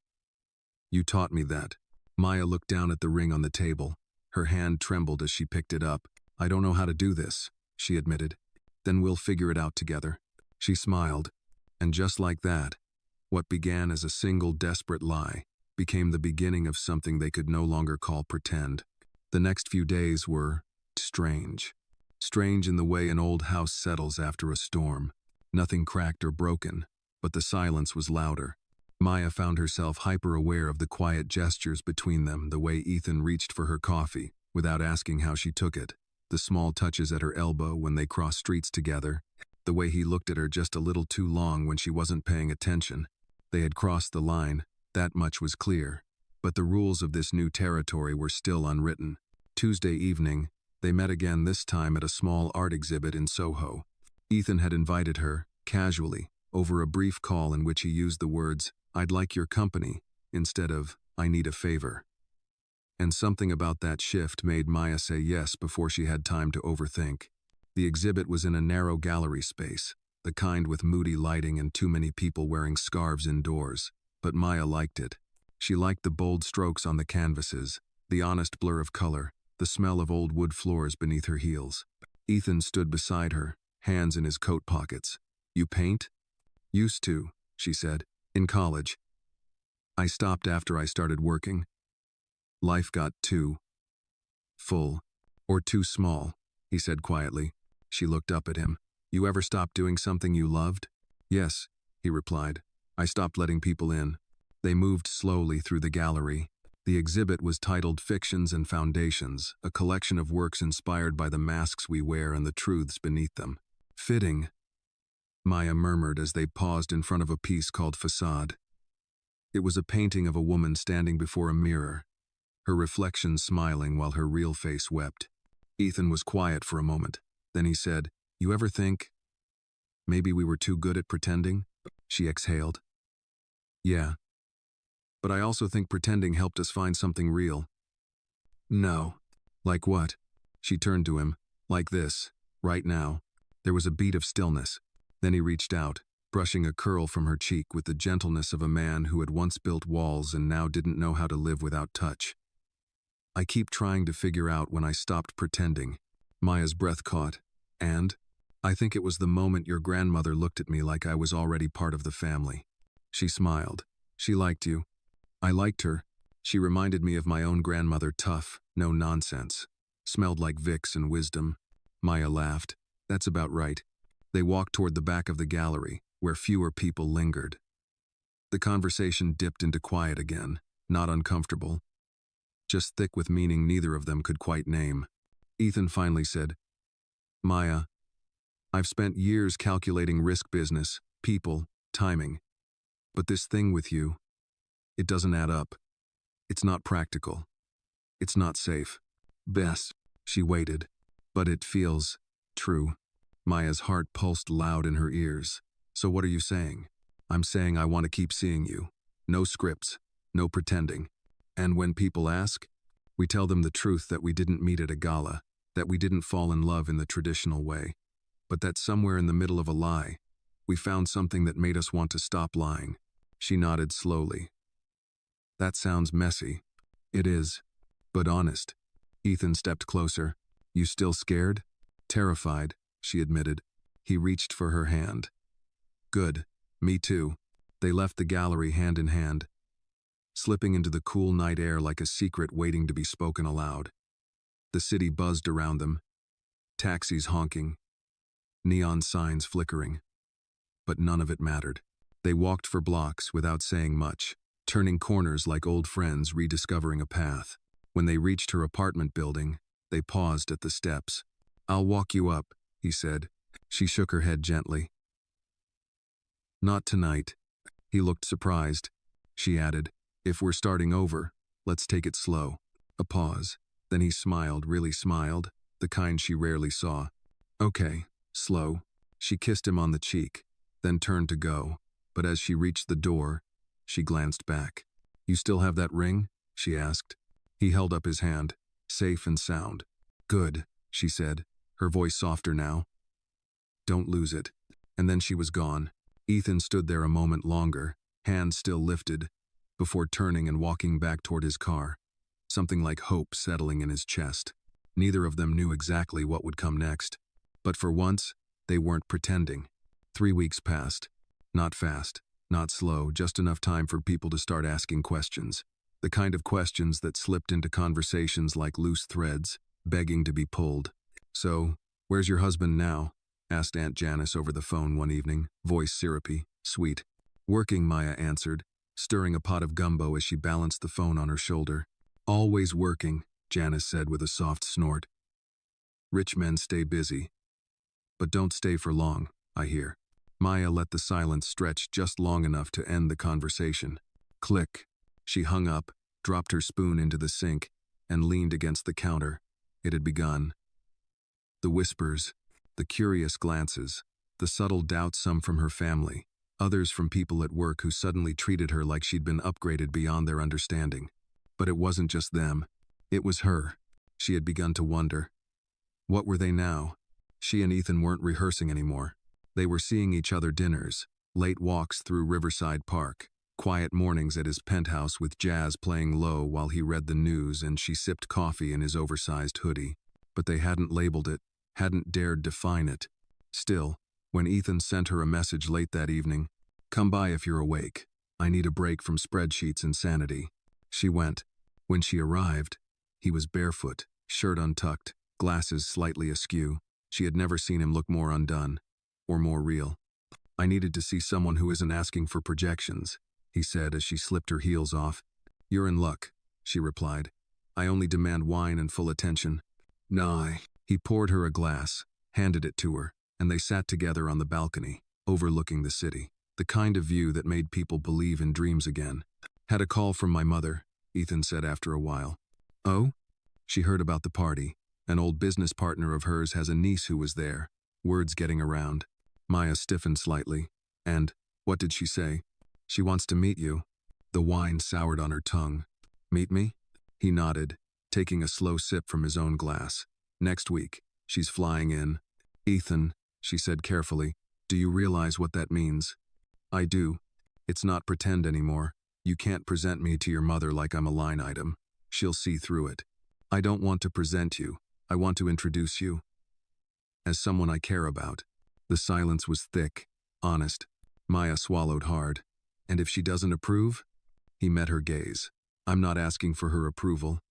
You taught me that. Maya looked down at the ring on the table. Her hand trembled as she picked it up. I don't know how to do this, she admitted. Then we'll figure it out together. She smiled, and just like that, what began as a single desperate lie became the beginning of something they could no longer call pretend. The next few days were strange. Strange in the way an old house settles after a storm. Nothing cracked or broken, but the silence was louder. Maya found herself hyper-aware of the quiet gestures between them, the way Ethan reached for her coffee without asking how she took it, the small touches at her elbow when they crossed streets together, the way he looked at her just a little too long when she wasn't paying attention. They had crossed the line, that much was clear, but the rules of this new territory were still unwritten. Tuesday evening, they met again, this time at a small art exhibit in Soho. Ethan had invited her, casually, over a brief call in which he used the words, "I'd like your company," instead of, "I need a favor." And something about that shift made Maya say yes before she had time to overthink. The exhibit was in a narrow gallery space, the kind with moody lighting and too many people wearing scarves indoors. But Maya liked it. She liked the bold strokes on the canvases, the honest blur of color, the smell of old wood floors beneath her heels. Ethan stood beside her, hands in his coat pockets. You paint? Used to, she said, in college. I stopped after I started working. Life got too full, or too small, he said quietly. She looked up at him. You ever stop doing something you loved? Yes, he replied. I stopped letting people in. They moved slowly through the gallery. The exhibit was titled Fictions and Foundations, a collection of works inspired by the masks we wear and the truths beneath them. Fitting, Maya murmured as they paused in front of a piece called Facade. It was a painting of a woman standing before a mirror, her reflection smiling while her real face wept. Ethan was quiet for a moment. Then he said, You ever think maybe we were too good at pretending? She exhaled. Yeah. But I also think pretending helped us find something real. No. Like what? She turned to him. Like this, right now. There was a beat of stillness. Then he reached out, brushing a curl from her cheek with the gentleness of a man who had once built walls and now didn't know how to live without touch. I keep trying to figure out when I stopped pretending. Maya's breath caught. And I think it was the moment your grandmother looked at me like I was already part of the family. She smiled. She liked you. I liked her. She reminded me of my own grandmother, tough, no nonsense. Smelled like Vicks and wisdom. Maya laughed. That's about right. They walked toward the back of the gallery, where fewer people lingered. The conversation dipped into quiet again, not uncomfortable, just thick with meaning neither of them could quite name. Ethan finally said, Maya, I've spent years calculating risk business, people, timing. But this thing with you, it doesn't add up. It's not practical. It's not safe. Bess, she waited, but it feels true. Maya's heart pulsed loud in her ears. So what are you saying? I'm saying I want to keep seeing you. No scripts, no pretending. And when people ask, we tell them the truth that we didn't meet at a gala, that we didn't fall in love in the traditional way, but that somewhere in the middle of a lie, we found something that made us want to stop lying. She nodded slowly. That sounds messy. It is, but honest. Ethan stepped closer. You still scared? Terrified, she admitted. He reached for her hand. Good. Me too. They left the gallery hand in hand, slipping into the cool night air like a secret waiting to be spoken aloud. The city buzzed around them, taxis honking, neon signs flickering. But none of it mattered. They walked for blocks without saying much, turning corners like old friends rediscovering a path. When they reached her apartment building, they paused at the steps. I'll walk you up, he said. She shook her head gently. Not tonight. He looked surprised. She added, if we're starting over, let's take it slow. A pause. Then he smiled, really smiled, the kind she rarely saw. Okay, slow. She kissed him on the cheek, then turned to go. But as she reached the door, she glanced back. You still have that ring? She asked. He held up his hand, safe and sound. Good, she said, her voice softer now. Don't lose it. And then she was gone. Ethan stood there a moment longer, hands still lifted, before turning and walking back toward his car, something like hope settling in his chest. Neither of them knew exactly what would come next. But for once, they weren't pretending. 3 weeks passed. Not fast, not slow, just enough time for people to start asking questions. The kind of questions that slipped into conversations like loose threads, begging to be pulled. So, where's your husband now? Asked Aunt Janice over the phone one evening, voice syrupy, sweet. Working, Maya answered, stirring a pot of gumbo as she balanced the phone on her shoulder. Always working, Janice said with a soft snort. Rich men stay busy. But don't stay for long, I hear. Maya let the silence stretch just long enough to end the conversation. Click. She hung up, dropped her spoon into the sink, and leaned against the counter. It had begun. The whispers, the curious glances, the subtle doubts, some from her family, others from people at work who suddenly treated her like she'd been upgraded beyond their understanding. But it wasn't just them. It was her. She had begun to wonder. What were they now? She and Ethan weren't rehearsing anymore. They were seeing each other dinners, late walks through Riverside Park, quiet mornings at his penthouse with jazz playing low while he read the news and she sipped coffee in his oversized hoodie. But they hadn't labeled it, hadn't dared define it. Still, when Ethan sent her a message late that evening, "Come by if you're awake. I need a break from spreadsheets insanity," she went. When she arrived, he was barefoot, shirt untucked, glasses slightly askew. She had never seen him look more undone, or more real. "I needed to see someone who isn't asking for projections," he said as she slipped her heels off. "You're in luck," she replied. "I only demand wine and full attention." "Nah." He poured her a glass, handed it to her, and they sat together on the balcony, overlooking the city. The kind of view that made people believe in dreams again. "Had a call from my mother," Ethan said after a while. "Oh?" She heard about the party. An old business partner of hers has a niece who was there. Words getting around. Maya stiffened slightly. "And, what did she say?" "She wants to meet you." The wine soured on her tongue. "Meet me?" He nodded, taking a slow sip from his own glass. "Next week. She's flying in." "Ethan," she said carefully, "do you realize what that means?" "I do. It's not pretend anymore. You can't present me to your mother like I'm a line item. She'll see through it. I don't want to present you. I want to introduce you as someone I care about." The silence was thick, honest. Maya swallowed hard. "And if she doesn't approve?" He met her gaze. "I'm not asking for her approval."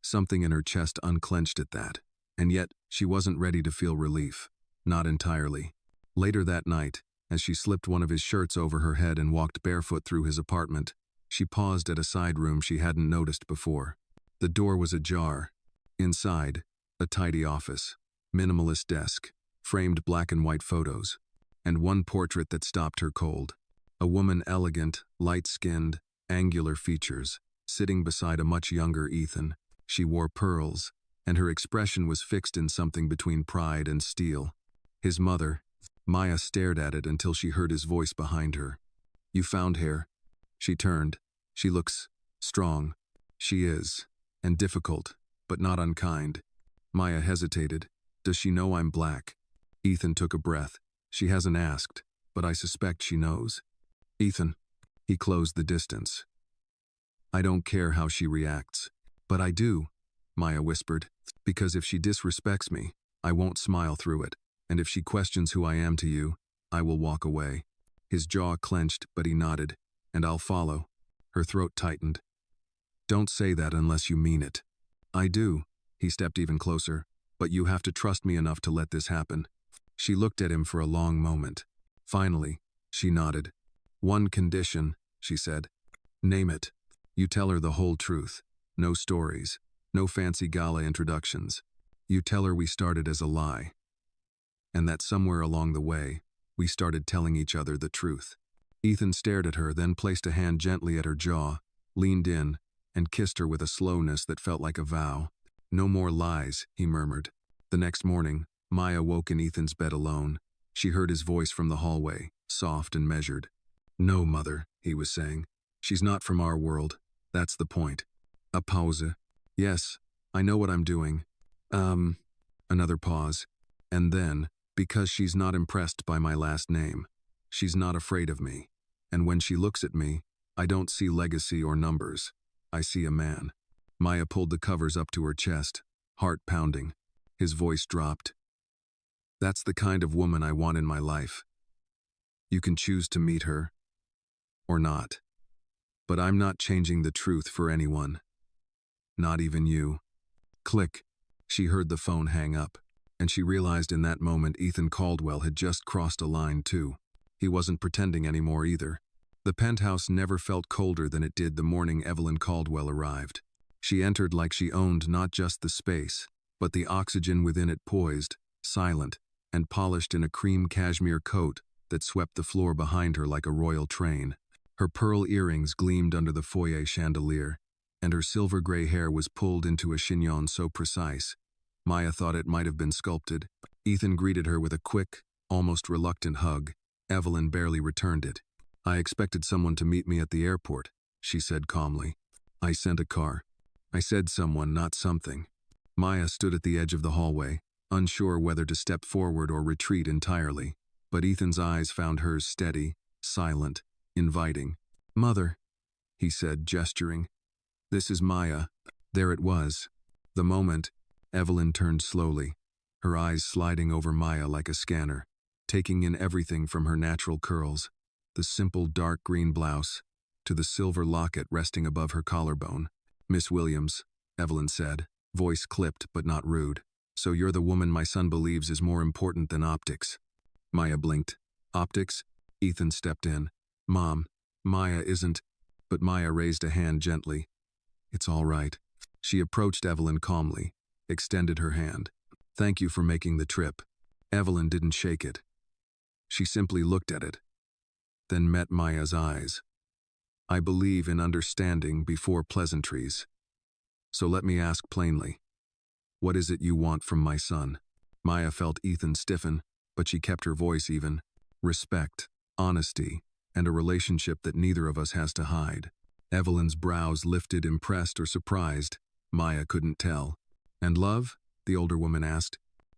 Something in her chest unclenched at that. And yet, she wasn't ready to feel relief. Not entirely. Later that night, as she slipped one of his shirts over her head and walked barefoot through his apartment, she paused at a side room she hadn't noticed before. The door was ajar. Inside, a tidy office, minimalist desk, framed black and white photos, and one portrait that stopped her cold. A woman, elegant, light-skinned, angular features, sitting beside a much younger Ethan. She wore pearls, and her expression was fixed in something between pride and steel. His mother. Maya stared at it until she heard his voice behind her. "You found hair?" She turned. "She looks strong." "She is. And difficult, but not unkind." Maya hesitated. "Does she know I'm black?" Ethan took a breath. "She hasn't asked, but I suspect she knows." "Ethan." He closed the distance. "I don't care how she reacts." "But I do," Maya whispered, "because if she disrespects me, I won't smile through it, and if she questions who I am to you, I will walk away." His jaw clenched, but he nodded. "And I'll follow." Her throat tightened. "Don't say that unless you mean it." "I do." He stepped even closer. "But you have to trust me enough to let this happen." She looked at him for a long moment. Finally, she nodded. "One condition," she said. "Name it." "You tell her the whole truth. No stories. No fancy gala introductions. You tell her we started as a lie. And that somewhere along the way, we started telling each other the truth." Ethan stared at her, then placed a hand gently at her jaw, leaned in, and kissed her with a slowness that felt like a vow. "No more lies," he murmured. The next morning, Maya woke in Ethan's bed alone. She heard his voice from the hallway, soft and measured. "No, Mother," he was saying. "She's not from our world. That's the point." A pause. Yes, I know what I'm doing. Um, Another pause. And then, because she's not impressed by my last name, she's not afraid of me. And when she looks at me, I don't see legacy or numbers. I see a man. Maya pulled the covers up to her chest, heart pounding. His voice dropped. That's the kind of woman I want in my life. You can choose to meet her, or not. But I'm not changing the truth for anyone. Not even you. Click. She heard the phone hang up, and she realized in that moment Ethan Caldwell had just crossed a line too. He wasn't pretending anymore either. The penthouse never felt colder than it did the morning Evelyn Caldwell arrived. She entered like she owned not just the space, but the oxygen within it, poised, silent, and polished in a cream cashmere coat that swept the floor behind her like a royal train. Her pearl earrings gleamed under the foyer chandelier, and her silver gray hair was pulled into a chignon so precise, Maya thought it might have been sculpted. Ethan greeted her with a quick, almost reluctant hug. Evelyn barely returned it. I expected someone to meet me at the airport, she said calmly. I sent a car. I said someone, not something. Maya stood at the edge of the hallway, unsure whether to step forward or retreat entirely, but Ethan's eyes found hers steady, silent, inviting. Mother, he said, gesturing. This is Maya. There it was. The moment, Evelyn turned slowly, her eyes sliding over Maya like a scanner, taking in everything from her natural curls, the simple dark green blouse, to the silver locket resting above her collarbone. Miss Williams, Evelyn said, voice clipped but not rude. So you're the woman my son believes is more important than optics. Maya blinked. Optics? Ethan stepped in. Mom, Maya isn't. But Maya raised a hand gently. It's all right. She approached Evelyn calmly, extended her hand. Thank you for making the trip. Evelyn didn't shake it. She simply looked at it, then met Maya's eyes. I believe in understanding before pleasantries. So let me ask plainly. What is it you want from my son? Maya felt Ethan stiffen, but she kept her voice even. Respect, honesty, and a relationship that neither of us has to hide. Evelyn's brows lifted, impressed or surprised. Maya couldn't tell. And love? The older woman asked.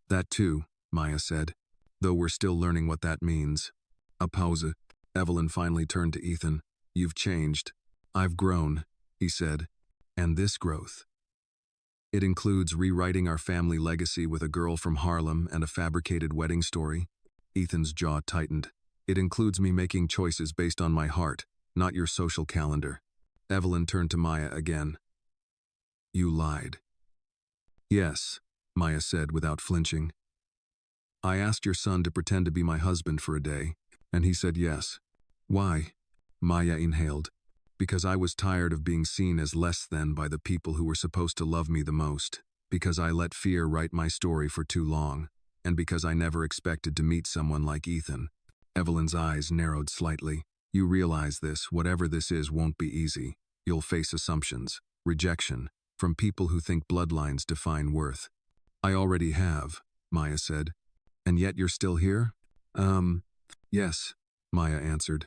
That too, Maya said, though we're still learning what that means. A pause. Evelyn finally turned to Ethan. You've changed. I've grown, he said. And this growth. It includes rewriting our family legacy with a girl from Harlem and a fabricated wedding story. Ethan's jaw tightened. It includes me making choices based on my heart, not your social calendar. Evelyn turned to Maya again. You lied. Yes, Maya said without flinching. I asked your son to pretend to be my husband for a day, and he said yes. Why? Maya inhaled. Because I was tired of being seen as less than by the people who were supposed to love me the most. Because I let fear write my story for too long. And because I never expected to meet someone like Ethan. Evelyn's eyes narrowed slightly. You realize this, whatever this is, won't be easy. You'll face assumptions, rejection, from people who think bloodlines define worth. I already have, Maya said. And yet you're still here? Yes, Maya answered.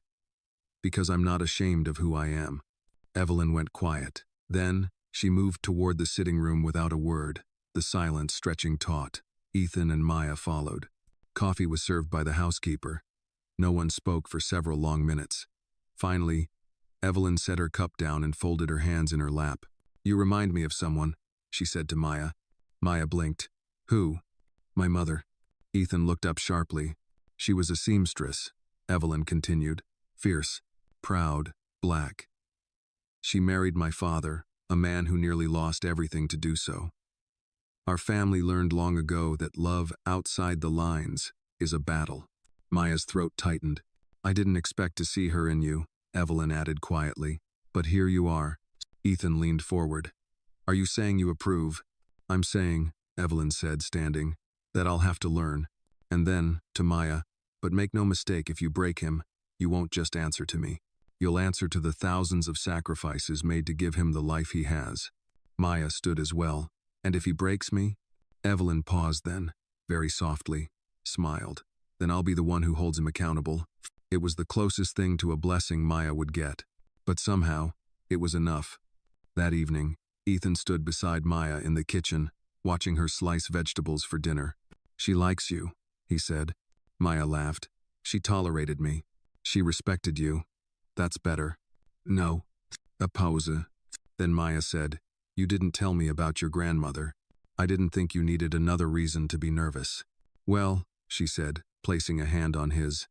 Because I'm not ashamed of who I am. Evelyn went quiet. Then, she moved toward the sitting room without a word, the silence stretching taut. Ethan and Maya followed. Coffee was served by the housekeeper. No one spoke for several long minutes. Finally, Evelyn set her cup down and folded her hands in her lap. You remind me of someone, she said to Maya. Maya blinked. Who? My mother. Ethan looked up sharply. She was a seamstress, Evelyn continued. Fierce, proud, black. She married my father, a man who nearly lost everything to do so. Our family learned long ago that love outside the lines is a battle. Maya's throat tightened. I didn't expect to see her in you, Evelyn added quietly. But here you are. Ethan leaned forward. Are you saying you approve? I'm saying, Evelyn said, standing, that I'll have to learn. And then, to Maya, but make no mistake, if you break him, you won't just answer to me. You'll answer to the thousands of sacrifices made to give him the life he has. Maya stood as well. And if he breaks me? Evelyn paused then, very softly, smiled. Then I'll be the one who holds him accountable. It was the closest thing to a blessing Maya would get. But somehow, it was enough. That evening, Ethan stood beside Maya in the kitchen, watching her slice vegetables for dinner. "She likes you," he said. Maya laughed. "She tolerated me. She respected you. That's better." "No." A pause. Then Maya said, "You didn't tell me about your grandmother. I didn't think you needed another reason to be nervous." "Well," she said, placing a hand on his.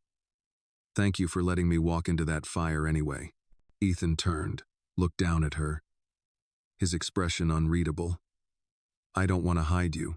"Thank you for letting me walk into that fire anyway." Ethan turned, looked down at her, his expression unreadable. "I don't want to hide you."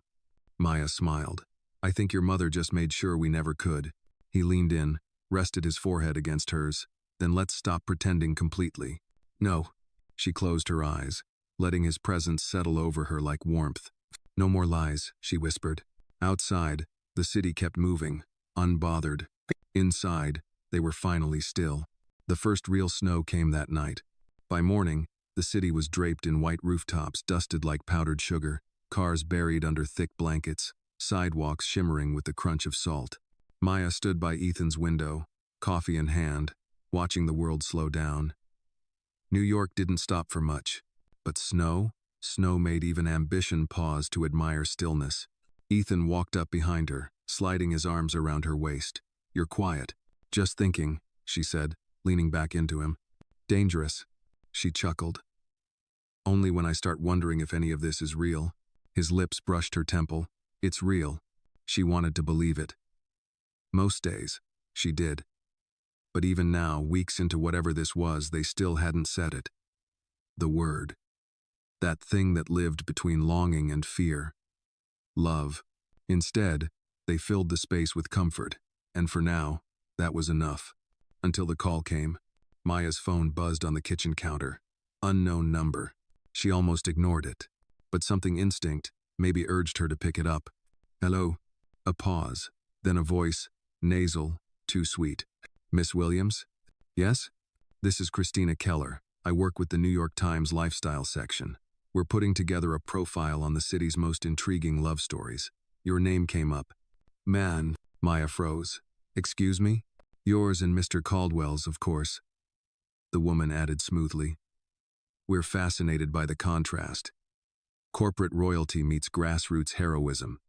Maya smiled. "I think your mother just made sure we never could." He leaned in, rested his forehead against hers. "Then let's stop pretending completely." "No." She closed her eyes, letting his presence settle over her like warmth. "No more lies," she whispered. Outside, the city kept moving, unbothered. Inside, they were finally still. The first real snow came that night. By morning, the city was draped in white rooftops dusted like powdered sugar, cars buried under thick blankets, sidewalks shimmering with the crunch of salt. Maya stood by Ethan's window, coffee in hand, watching the world slow down. New York didn't stop for much, but snow made even ambition pause to admire stillness. Ethan walked up behind her, sliding his arms around her waist. "You're quiet." "Just thinking," she said, leaning back into him. "Dangerous." She chuckled. "Only when I start wondering if any of this is real." His lips brushed her temple. "It's real." She wanted to believe it. Most days, she did. But even now, weeks into whatever this was, they still hadn't said it. The word. That thing that lived between longing and fear. Love. Instead, they filled the space with comfort, and for now, that was enough. Until the call came. Maya's phone buzzed on the kitchen counter. Unknown number. She almost ignored it, but something instinct maybe urged her to pick it up. "Hello?" A pause, then a voice, nasal, too sweet. "Miss Williams?" "Yes?" "This is Christina Keller. I work with the New York Times lifestyle section. We're putting together a profile on the city's most intriguing love stories. Your name came up." "Man," Maya froze. "Excuse me?" "Yours and Mr. Caldwell's, of course." The woman added smoothly. "We're fascinated by the contrast. Corporate royalty meets grassroots heroism.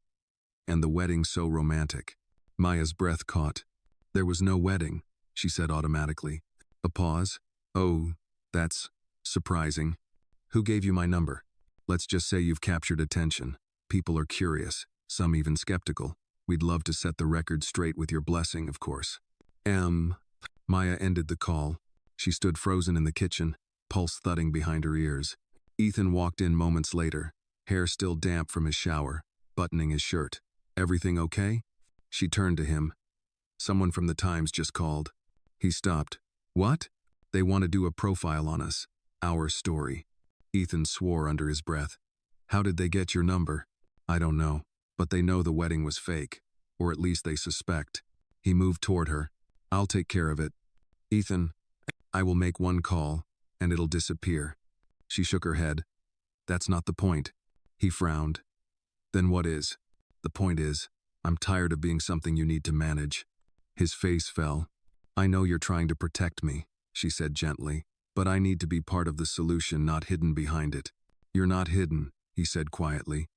And the wedding so romantic." Maya's breath caught. "There was no wedding," she said automatically. A pause. "Oh, that's surprising. Who gave you my number?" "Let's just say you've captured attention. People are curious, some even skeptical. We'd love to set the record straight with your blessing, of course." Maya ended the call. She stood frozen in the kitchen, pulse thudding behind her ears. Ethan walked in moments later, hair still damp from his shower, buttoning his shirt. "Everything okay?" She turned to him. "Someone from the Times just called." He stopped. "What?" "They want to do a profile on us. Our story." Ethan swore under his breath. "How did they get your number?" "I don't know, but they know the wedding was fake, or at least they suspect." He moved toward her. "I'll take care of it. Ethan, I will make one call, and it'll disappear." She shook her head. "That's not the point." He frowned. "Then what is?" "The point is, I'm tired of being something you need to manage." His face fell. "I know you're trying to protect me," she said gently, "but I need to be part of the solution, not hidden behind it." "You're not hidden," he said quietly.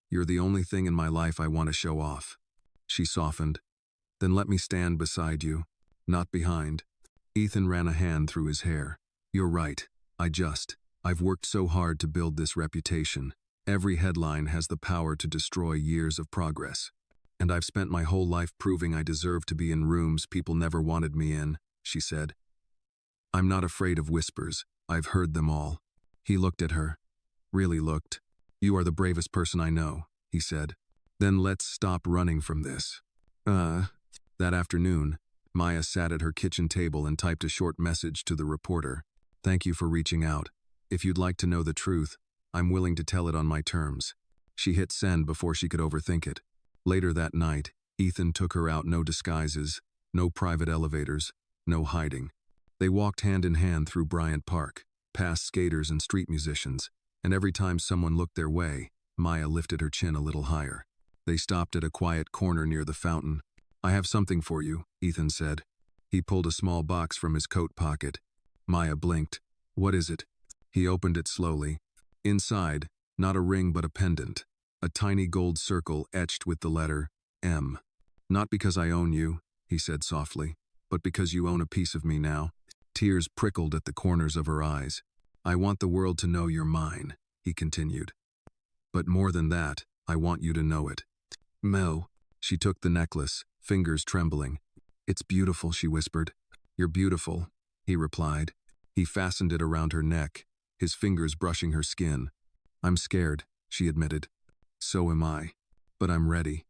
"You're the only thing in my life I want to show off." She softened. "Then let me stand beside you, not behind." Ethan ran a hand through his hair. "You're right. I've worked so hard to build this reputation. Every headline has the power to destroy years of progress. And I've spent my whole life proving I deserve to be in rooms people never wanted me in," she said. "I'm not afraid of whispers. I've heard them all." He looked at her. Really looked. "You are the bravest person I know," he said. "Then let's stop running from this." That afternoon, Maya sat at her kitchen table and typed a short message to the reporter. "Thank you for reaching out. If you'd like to know the truth, I'm willing to tell it on my terms." She hit send before she could overthink it. Later that night, Ethan took her out, no disguises, no private elevators, no hiding. They walked hand in hand through Bryant Park, past skaters and street musicians, and every time someone looked their way, Maya lifted her chin a little higher. They stopped at a quiet corner near the fountain. "I have something for you," Ethan said. He pulled a small box from his coat pocket. Maya blinked. "What is it?" He opened it slowly. Inside, not a ring but a pendant, a tiny gold circle etched with the letter M. Not because I own you, he said softly, but because you own a piece of me now. Tears prickled at the corners of her eyes. I want the world to know you're mine, he continued. But more than that, I want you to know it. Mo. She took the necklace, fingers trembling. It's beautiful, she whispered. You're beautiful, he replied. He fastened it around her neck, his fingers brushing her skin. I'm scared, she admitted. So am I. But I'm ready.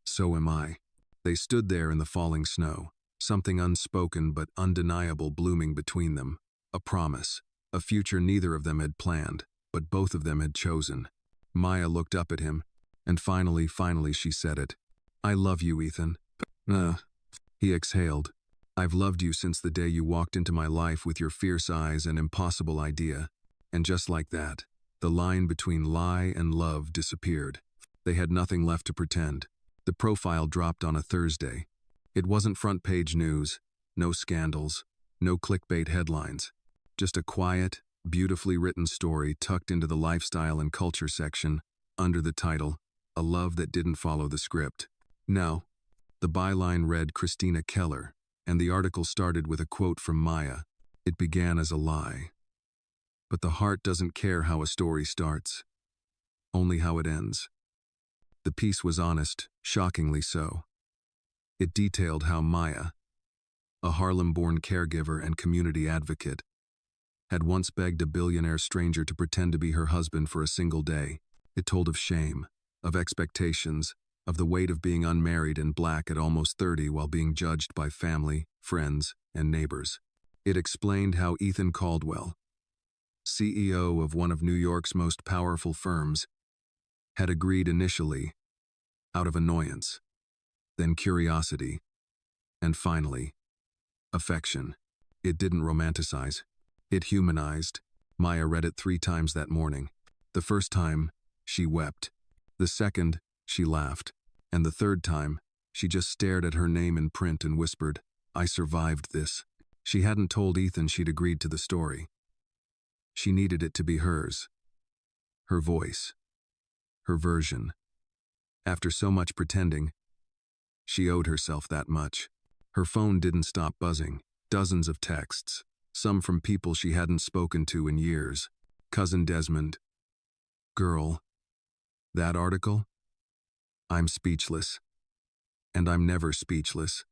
So am I. They stood there in the falling snow, something unspoken but undeniable blooming between them. A promise, a future neither of them had planned, but both of them had chosen. Maya looked up at him, and finally she said it. I love you, Ethan. He exhaled. I've loved you since the day you walked into my life with your fierce eyes and impossible idea. And just like that, the line between lie and love disappeared. They had nothing left to pretend. The profile dropped on a Thursday. It wasn't front-page news, no scandals, no clickbait headlines. Just a quiet, beautifully written story tucked into the lifestyle and culture section, under the title, A Love That Didn't Follow the Script. No. The byline read Christina Keller, and the article started with a quote from Maya. It began as a lie. But the heart doesn't care how a story starts, only how it ends. The piece was honest, shockingly so. It detailed how Maya, a Harlem-born caregiver and community advocate, had once begged a billionaire stranger to pretend to be her husband for a single day. It told of shame, of expectations, of the weight of being unmarried and black at almost 30 while being judged by family, friends, and neighbors. It explained how Ethan Caldwell, CEO of one of New York's most powerful firms, had agreed initially, out of annoyance, then curiosity, and finally, affection. It didn't romanticize. It humanized. Maya read it 3 times that morning. The first time, she wept. The second, she laughed. And the third time, she just stared at her name in print and whispered, I survived this. She hadn't told Ethan she'd agreed to the story. She needed it to be hers. Her voice. Her version. After so much pretending, she owed herself that much. Her phone didn't stop buzzing. Dozens of texts, some from people she hadn't spoken to in years. Cousin Desmond. Girl. That article? I'm speechless. And I'm never speechless.